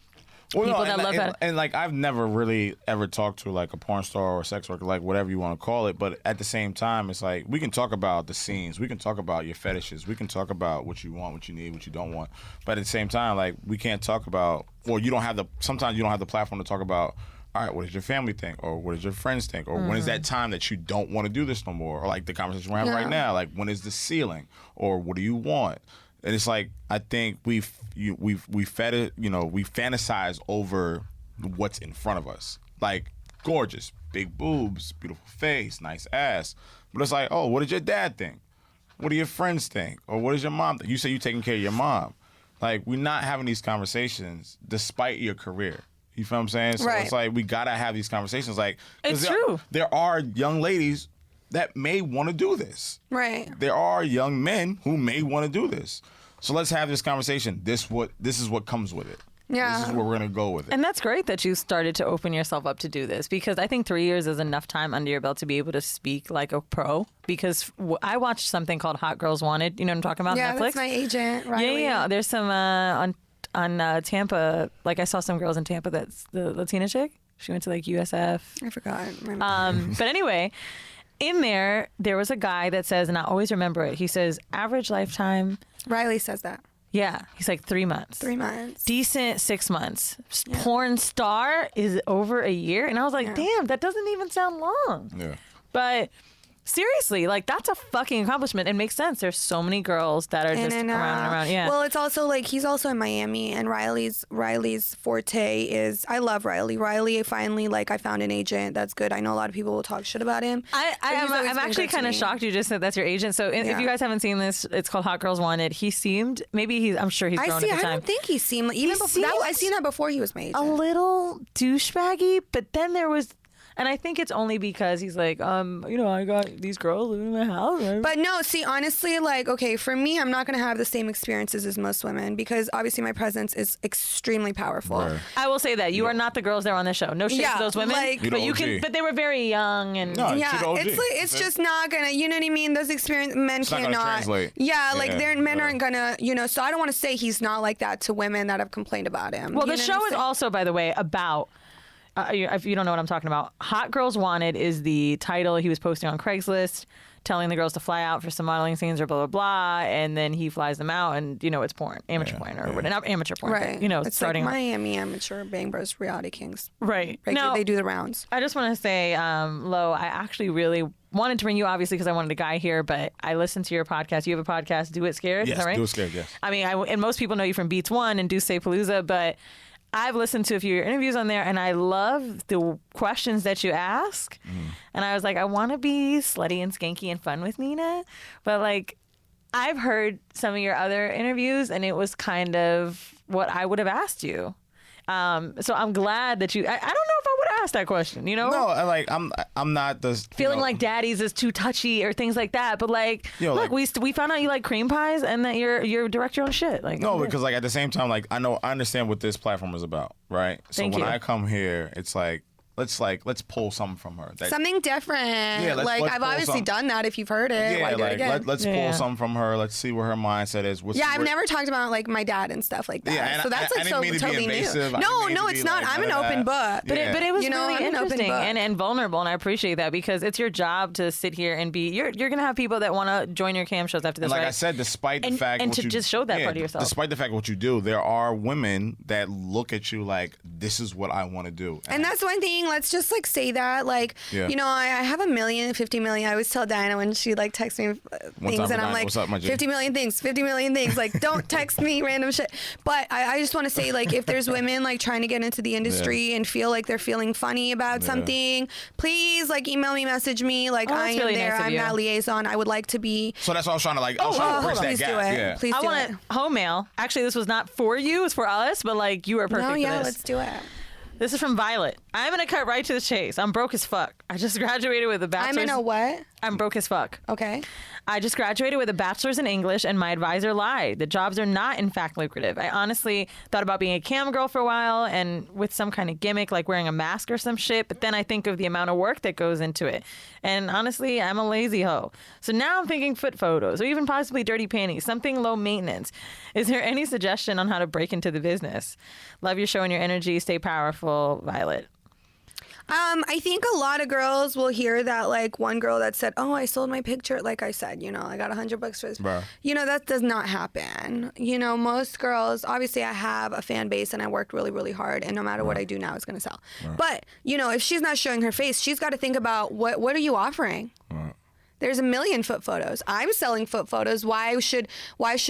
Well, People no, that love that. and like I've never really ever talked to like a porn star or a sex worker, like whatever you want to call it. But at the same time, it's like we can talk about the scenes, we can talk about your fetishes, we can talk about what you want, what you need, what you don't want. But at the same time, like we can't talk about, or you don't have the. Sometimes you don't have the platform to talk about. All right, what does your family think, or what does your friends think, or when is that time that you don't want to do this no more, or like the conversation we're having right now, like when is the ceiling, or what do you want? And it's like I think we fantasize over what's in front of us, like gorgeous, big boobs, beautiful face, nice ass. But it's like, oh, what did your dad think? What do your friends think? Or what does your mom think? You say you're taking care of your mom. Like we're not having these conversations despite your career. You feel what I'm saying? So Right. it's like we gotta have these conversations. Like 'cause It's true. There are young ladies that may want to do this. Right. There are young men who may want to do this. So let's have this conversation. This is what comes with it. Yeah. This is where we're gonna go with it. And that's great that you started to open yourself up to do this, because I think 3 years is enough time under your belt to be able to speak like a pro. Because I watched something called Hot Girls Wanted. You know what I'm talking about? Yeah, Netflix. that's my agent. Riley. Yeah. There's some on Tampa. Like I saw some girls in Tampa. That's the Latina chick. She went to like USF. I forgot. But anyway, in there was a guy that says, and I always remember it. He says, average lifetime. Riley says that. Yeah, he's like 3 months. 3 months. Decent 6 months. Porn star is over a year. And I was like, damn, that doesn't even sound long. Yeah. But seriously, like that's a fucking accomplishment. It makes sense. There's so many girls that are just In and around and out. around. Yeah. Well, it's also like he's also in Miami, and Riley's forte is I love Riley. Riley finally like I found an agent that's good. I know a lot of people will talk shit about him. But he's always I'm been actually good to kind of me. shocked you just said that's your agent. So if Yeah. you guys haven't seen this, it's called Hot Girls Wanted. He seemed, I'm sure he's grown I at the time. don't think he seemed even before that. I seemed seen that before he was my agent. a little douchebaggy, but then there was, and I think it's only because he's like, I got these girls living in my house. But no, see, honestly, like, okay, for me, I'm not going to have the same experiences as most women because obviously my presence is extremely powerful. Right. I will say that you are not the girls that are on the show. No shade Yeah, to those women, like- You're but the you OG. can. But they were very young and. No, Yeah, to the OG. it's like it's just not gonna, you know what I mean? Those experience men not gonna cannot. translate. Yeah, like Yeah, men yeah. aren't gonna, So I don't want to say he's not like that to women that have complained about him. Well, You the know show what I'm is saying? also, by the way, about. If you don't know what I'm talking about, Hot Girls Wanted is the title he was posting on Craigslist, telling the girls to fly out for some modeling scenes or blah, blah, blah. And then he flies them out and, it's porn, amateur porn or whatever. Not amateur porn, Right. but, it's starting. like Miami amateur Bang Bros reality kings. Right. They do the rounds. I just want to say, Lo, I actually really wanted to bring you, obviously, because I wanted a guy here, but I listened to your podcast. You have a podcast, Do It Scared, Yes, is that right? Do It Scared, yes. I mean, and most people know you from Beats One and Do Say Palooza, but I've listened to a few of your interviews on there, and I love the questions that you ask. And I was like, I want to be slutty and skanky and fun with Nina, but like, I've heard some of your other interviews, and it was kind of what I would have asked you. So I'm glad that you. I don't know if I would have asked that question. No, I'm not the Feeling like daddy's is too touchy or things like that, but like, look, we found out you like cream pies and that you're direct your own shit. Like, no, because like at the same time, like I understand what this platform is about, right? So Thank when you. I come here, it's like let's pull something from her. Something different. Yeah, like let's I've pull obviously some- done that. If you've heard it, why do it again? let's pull something from her. Let's see where her mindset is. I've never talked about like my dad and stuff like that. Yeah, and so that's I like didn't mean to be totally invasive. new. I didn't mean No, to it's be not. like I'm an none of open that. book. But it was really I'm an open interesting book. and vulnerable, and I appreciate that because it's your job to sit here and be. You're gonna have people that want to join your cam shows after this, And like right? I said, despite the fact and what to you, just show that part of yourself. Despite the fact what you do, there are women that look at you like this is what I want to do. And that's one thing. Let's just like say that, like, Yeah. you know, I have 1 million, 50 million. I always tell Diana when she like texts me things, up, and I'm Diana? like, What's up, my G? 50 million things, 50 million things. Like, don't text me random shit. But I just want to say, like, if there's women like trying to get into the industry and feel like they're feeling funny about something, please like email me, message me. Like, I that's am really there. nice of I'm you. that liaison. I would like to be. So that's what I was trying to like. I was trying to bridge that Please gap. do it. Yeah. Please I do want it. home mail. Actually, this was not for you; it's for us. But like, you are perfect No, for yeah, this. let's do it. This is from Violet. I'm gonna cut right to the chase. I'm broke as fuck. I just graduated with a bachelor's. I'm in a what? I'm broke as fuck. Okay. I just graduated with a bachelor's in English, and my advisor lied. The jobs are not, in fact, lucrative. I honestly thought about being a cam girl for a while and with some kind of gimmick, like wearing a mask or some shit, but then I think of the amount of work that goes into it. And honestly, I'm a lazy hoe. So now I'm thinking foot photos or even possibly dirty panties, something low maintenance. Is there any suggestion on how to break into the business? Love your show and your energy. Stay powerful, Violet. I think a lot of girls will hear that, like one girl that said, "Oh, I sold my picture." Like I said, you know, I got $100 for this. Bruh. You know, that does not happen. You know, most girls, obviously I have a fan base and I worked really, really hard, and no matter what I do now, it's going to sell. But, you know, if she's not showing her face, she's got to think about what are you offering? There's a million foot photos. I'm selling foot photos. Why should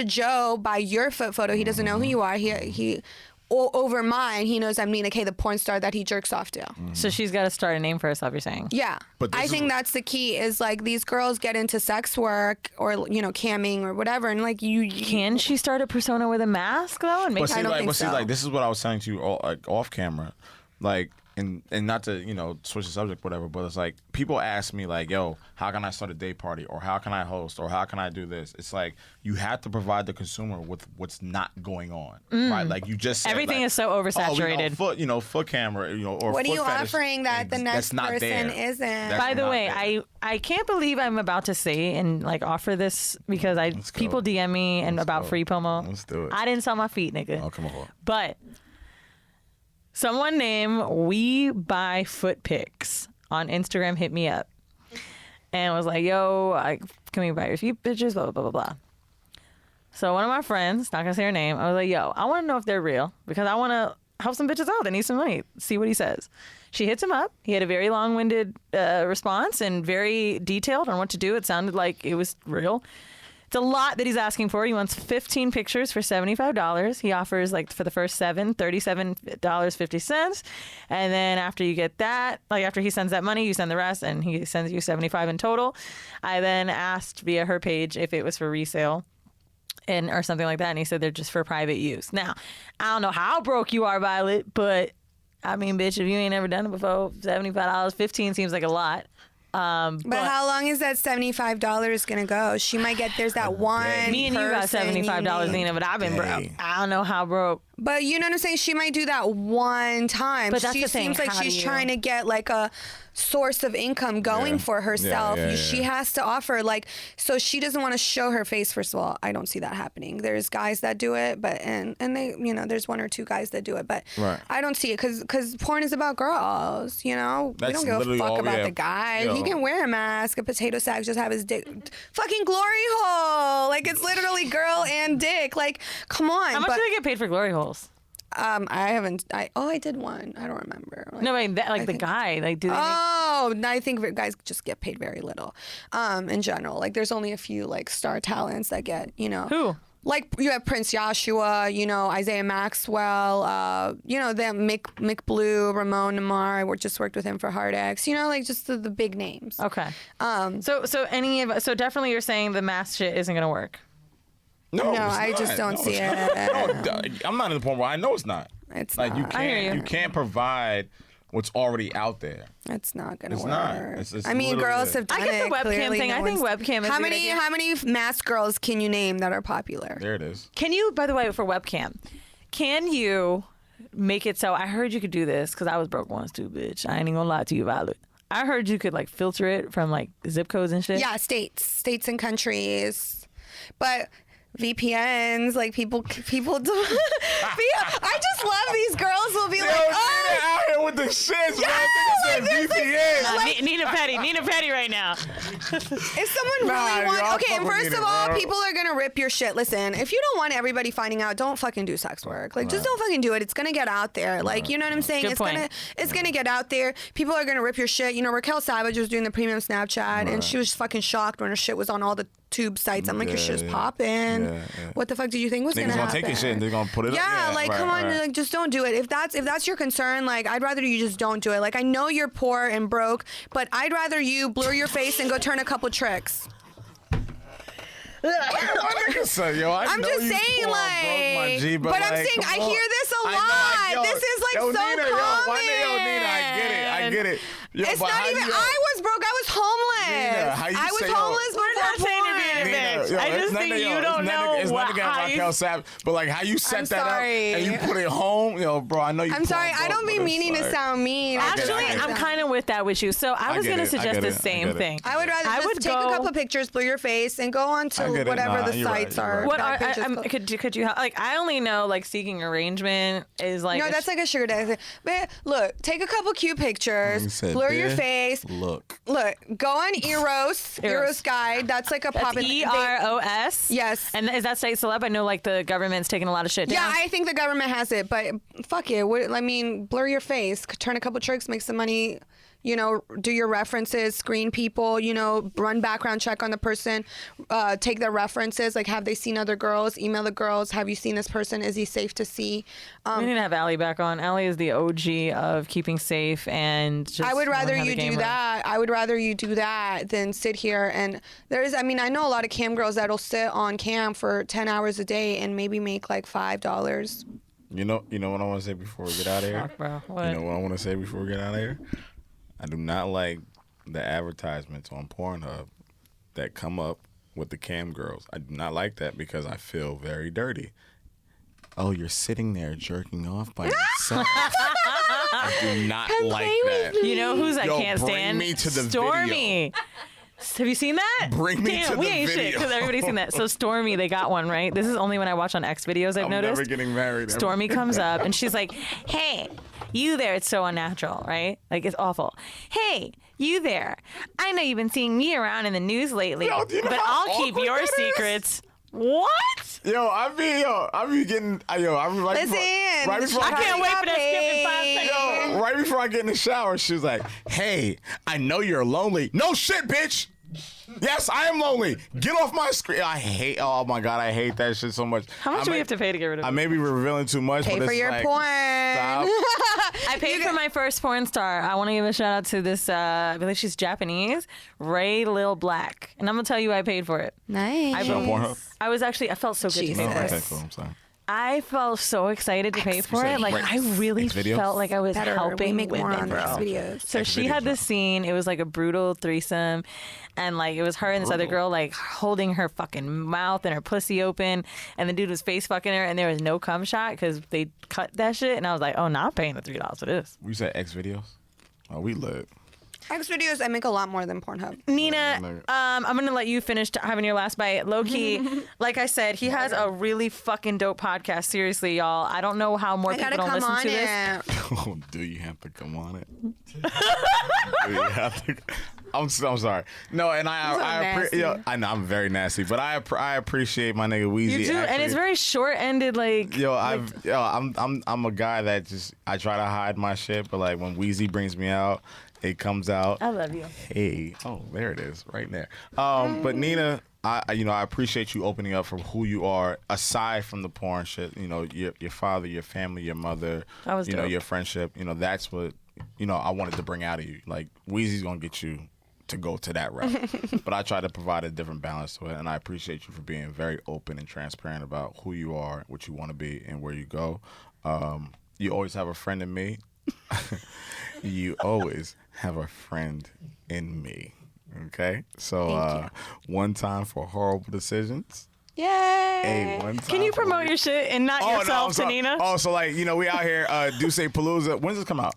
Joe buy your foot photo? He doesn't know who you are. He over mine, he knows I'm Nina Kayy, the porn star that he jerks off to. So she's got to start a name for herself, you're saying? Yeah. But this I is think what- that's the key is like these girls get into sex work or, you know, camming or whatever. And like you Can she start a persona with a mask, though? And make But see, I don't like, think but see, so. like, this is what I was saying to you like, off camera, like, and not to, you know, switch the subject, whatever. But it's like people ask me, like, "Yo, how can I start a day party, or how can I host, or how can I do this?" It's like you have to provide the consumer with what's not going on, right? Like you just said, Everything like, is so oversaturated. foot camera, you know, or what are foot you fetish, offering that and the that's next not person there. isn't? That's By the not way, there. I can't believe I'm about to say and like offer this because go. people DM me and about go. free promo. Let's do it. I didn't sell my feet, nigga. Oh, come on. But someone named We Buy Foot Pics on Instagram hit me up and was like, "Yo, can we buy your feet, bitches?" Blah blah blah blah blah. So one of my friends, not gonna say her name, I was like, "Yo, I want to know if they're real because I want to help some bitches out. They need some money. See what he says." She hits him up. He had a very long-winded response and very detailed on what to do. It sounded like it was real. It's a lot that he's asking for. He wants 15 pictures for $75. He offers, like, for the first 7, $37.50. And then after you get that, like, after he sends that money, you send the rest, and he sends you $75 in total. I then asked via her page if it was for resale or something like that, and he said they're just for private use. Now, I don't know how broke you are, Violet, but, I mean, bitch, if you ain't never done it before, $75, 15 seems like a lot. But how long is that $75 gonna go? She might get there's that one. Me and you got person $75, need. Nina, but I've been broke. Dang. I don't know how broke. But you know what I'm saying? She might do that one time. But that's she the thing, seems like how do she's you- trying to get like a source of income going Yeah. for herself. Yeah. She has to offer like so she doesn't want to show her face. First of all, I don't see that happening. There's guys that do it, but and they there's 1 or 2 guys that do it, but Right. I don't see it because porn is about girls. You know, we That's don't give a literally fuck all- about yeah. the guy. Yo. He can wear a mask, a potato sack, just have his dick. Fucking glory hole. Like it's literally girl and dick. Like come on. How much but, do they get paid for glory holes? I haven't. I did one. I don't remember. Like, No, wait, like the think- guy. Like, do they make... Oh, I think guys just get paid very little. In general, like there's only a few like star talents that get. Who? Like you have Prince Joshua, Isaiah Maxwell, them Mick Blue, Ramon Namar. I just worked with him for Hard X. Like just the big names. Okay. So definitely you're saying the mask shit isn't gonna work. No, it's I not. just don't No, see it's it. not. No, I'm not in the point where I know it's not. It's like you not. I hear can't you. you can't provide what's already out there. It's not gonna It's work. not. It's I mean, literally girls it. have done I get it. the webcam Clearly, thing. no I think one's- webcam is How a good many? idea. How many masked girls can you name that are popular? There it is. Can you, by the way, for webcam, can you make it so I heard you could do this because I was broke once too, bitch. I ain't even gonna lie to you, Violet. I heard you could like filter it from like zip codes and shit. Yeah, states and countries, but VPNs, like people do. I just love these girls will be like, oh, Nina out here with the shits, man. Nigga said VPN. Nina Petty right now. if someone really yo, wants, I'll okay, fuck and with first Nina, of all, bro. people are gonna rip your shit. Listen, if you don't want everybody finding out, don't fucking do sex work. Like, just don't fucking do it. It's gonna get out there. Like, you know what I'm saying? Good point. It's gonna get out there. People are gonna rip your shit. You know, Raquel Savage was doing the premium Snapchat, and she was just fucking shocked when her shit was on all the tube sites. I'm like, your shit's popping. Yeah. What the fuck did you think was Niggas gonna gonna happen? take your shit and they're gonna put it up. Yeah, Yeah, like right, come on, right. like just don't do it. If that's your concern, like I'd rather you just don't do it. Like I know you're poor and broke, but I'd rather you blur your face and go turn a couple tricks. So, yo, I'm know just you saying, poor and broke, my like, G, but I'm like, saying come I on. hear this a I know, lot. yo, This is like yo, so Nina, common. Yo, Nina, I get it. Yo, It's but not how even. you- I was broke. I was homeless. Nina, how you I was say, yo, homeless We're not before saying you're being a porn. bitch. Yo, I it's just none think of- you yo, don't it's none know of- it's what, nothing against how Raquel you... Savage, but like how you set I'm that sorry. up and you put it home, yo, bro. I know you. I'm sorry. poor I don't broke, be but it's meaning to like- sound mean. I get it, Actually, I get it. I'm kind of with that with you. So I was get going to it, I suggest get the it, I same get it. thing. I would rather just take a couple pictures, blur your face, and go on I to get it. whatever Nah, the you're right, sites you're are. right. What that are, page is called. could you like? I only know like seeking arrangement is like No, that's like a sugar daddy. But look, take a couple cute pictures, You said, blur your "Bitch, face. Look. Look, go on Eros Guide. That's like a pop. EROS. Yes. And is that site still up? I know like the government's taking a lot of shit down. Yeah, I think the government has it, but fuck it. I mean, blur your face, turn a couple tricks, make some money. You know, do your references, screen people. You know, run background check on the person, take their references. Like, have they seen other girls? Email the girls. Have you seen this person? Is he safe to see? We need to have Allie back on. Allie is the OG of keeping safe and just. I would rather learn how to you game do her. that. I would rather you do that than sit here and I mean, I know a lot of cam girls that'll sit on cam for 10 hours a day and maybe make like $5. You know what I want to say before we get out of here? Fuck, bro. What? You know what I want to say before we get out of here? I do not like the advertisements on Pornhub that come up with the cam girls. I do not like that because I feel very dirty. Oh, you're sitting there jerking off by yourself. I do not like that. You know who's I Yo, can't bring stand? me to the Stormy. Have you seen that? Bring me Damn, to we the ain't shit video. because everybody's seen that. So Stormy, they got one, right? This is only when I watch on X videos I've I'm noticed. never getting married. Stormy comes up and she's like, "Hey, you there?" It's so unnatural, right? Like it's awful. "Hey, you there? I know you've been seeing me around in the news lately, Yo, do you know but how I'll keep awkward your that is? secrets." What? I be getting, right Listen, before, right before I can't wait for that skip in 5 seconds. Yo, right before I get in the shower, she was like, "Hey, I know you're lonely." No shit, bitch. Yes, I am lonely. Get off my screen. Oh my God, I hate that shit so much. How much do we have to pay to get rid of I it? may be revealing too much, Pay but for it's your like, porn. stop. I paid for my first porn star. I want to give a shout out to this, I believe she's Japanese, Ray Lil Black. And I'm going to tell you I paid for it. Nice. I on Pornhub? I was actually, I felt so good to Jesus. pay for Okay, it. cool. I'm sorry. I felt so excited to pay for it. Like, I really X videos? felt like I was Better. helping We make more women, on bro. these videos. So X she had videos, this scene. It was like a brutal threesome. And like, it was her and this other girl, like, holding her fucking mouth and her pussy open. And the dude was face fucking her. And there was no cum shot because they cut that shit. And I was like, oh, no, I'm paying the $3 for this. We said X videos. Oh, we lit. X videos, I make a lot more than Pornhub. Nina, I'm going to let you finish having your last bite. Lowkey, like I said, he has a really fucking dope podcast. Seriously, y'all. I don't know how more I people gotta don't come listen to on this. it. Oh, do you have to come on it? Do you have to? I'm sorry. No, and nasty. I know I'm very nasty, but I appreciate my nigga Weezy. You do, and actually. it's very short-ended, like... I'm a guy that just I try to hide my shit, but like when Weezy brings me out, it comes out. I love you. Hey, oh, there it is, right there. But Nina, I appreciate you opening up for who you are, aside from the porn shit. You know, your father, your family, your mother. That was dope. your friendship. That's what I wanted to bring out of you. Like Weezy's gonna get you to go to that route, but I try to provide a different balance to it, and I appreciate you for being very open and transparent about who you are, what you want to be, and where you go. You always have a friend in me. You always have a friend in me. Okay? So one time for Whoreible Decisions, Yay! Hey, one Can you time promote your shit and not yourself, so, Nina? Oh, so like, you know, we out here, Duce Palooza. When's this come out?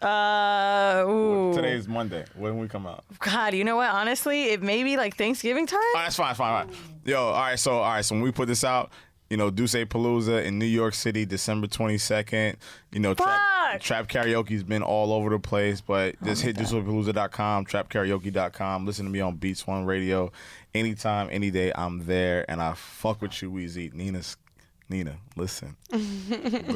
Ooh. Today's Monday. When we come out? God, you know what? Honestly, it may be like Thanksgiving time. Oh, that's fine. All right. Yo, all right. So when we put this out, you know, Duce Palooza in New York City, December 22nd. You know, Trap Karaoke's been all over the place, but just hit DucePalooza.com, TrapKaraoke.com. Listen to me on Beats One Radio. Anytime, any day, I'm there, and I fuck with you, Weezy. Nina, listen.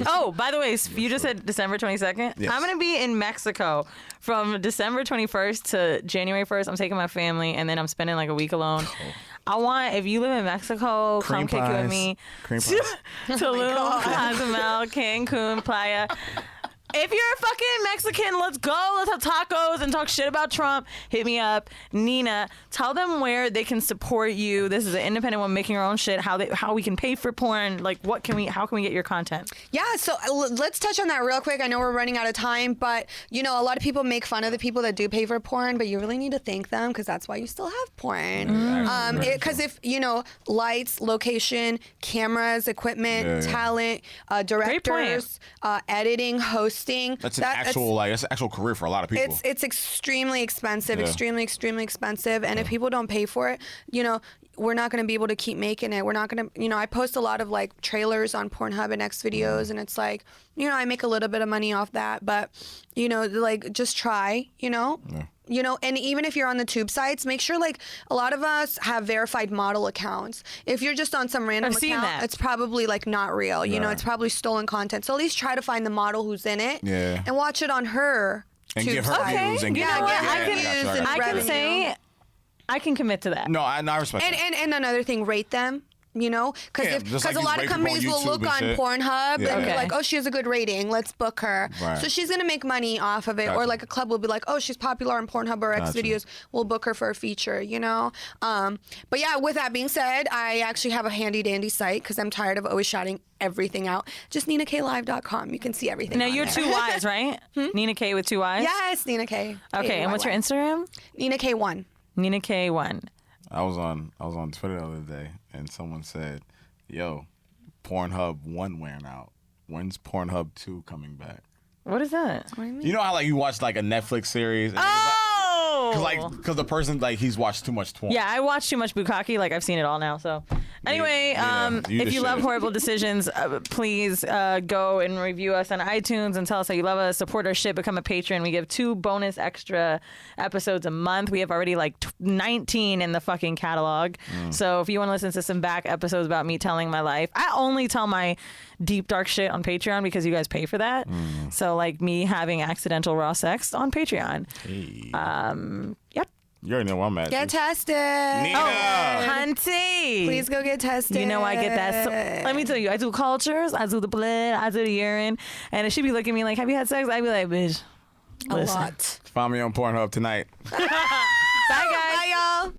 Oh, by the way, you just said December 22nd. Yes. I'm going to be in Mexico from December 21st to January 1st. I'm taking my family, and then I'm spending like a week alone. I want, if you live in Mexico, Cream come kick it with pies. me. Cream pies. Tulum, Cozumel, Cancun, Playa. If you're a fucking Mexican, let's go. Let's have tacos and talk shit about Trump. Hit me up. Nina, tell them where they can support you. This is an independent woman making her own shit. How we can pay for porn. Like, how can we get your content? Yeah, so let's touch on that real quick. I know we're running out of time, but you know, a lot of people make fun of the people that do pay for porn, but you really need to thank them because that's why you still have porn. Because if, you know, lights, location, cameras, equipment, talent, directors, editing, hosting. That's an actual career for a lot of people. It's extremely expensive, extremely expensive. And if people don't pay for it, you know, we're not going to be able to keep making it. We're not going to, you know, I post a lot of like trailers on Pornhub and X videos, and it's like, you know, I make a little bit of money off that, but, you know, like just try, you know. Yeah. You know, and even if you're on the tube sites, make sure, like, a lot of us have verified model accounts. If you're just on some random account, it's probably, like, not real. You know, it's probably stolen content. So at least try to find the model who's in it and watch it on her and tube give her site. views. And you know what? I can say I can commit to that. No, I respect that. And another thing, rate them. You know, because a lot of companies will look on Pornhub and be like, oh, she has a good rating, let's book her. Right. So she's gonna make money off of it. Or like a club will be like, oh, she's popular on Pornhub or X videos, we'll book her for a feature, you know. But yeah, with that being said, I actually have a handy dandy site because I'm tired of always shouting everything out. Just NinaKaylive.com. You can see everything. Now you're there. 2 Y's, right? Nina Kayy with 2 Y's? Yes, Nina Kayy. Okay, and what's your Instagram? Nina Kayy1. Nina Kayy1. I was on Twitter the other day and someone said, yo, Pornhub 1 wearing out. When's Pornhub 2 coming back? What is that? What do you mean? You know how like you watch like a Netflix series? And because the person like he's watched too much porn. Yeah, I watch too much bukkake. Like I've seen it all now. So anyway, if you love Whoreible Decisions, please go and review us on iTunes and tell us how you love us. Support our shit. Become a patron. We give 2 bonus extra episodes a month. We have already like 19 in the fucking catalog. So if you want to listen to some back episodes about me telling my life, I only tell my deep dark shit on Patreon because you guys pay for that. So like me having accidental raw sex on Patreon. Hey. Yep. You already know where I'm at. Get tested. Nina! Hunty. Please go get tested. You know I get that. So, let me tell you, I do cultures, I do the blood, I do the urine, and if she be looking at me like, have you had sex? I'd be like, bitch, a listen. lot. Find me on Pornhub tonight. Bye, guys. Bye, y'all.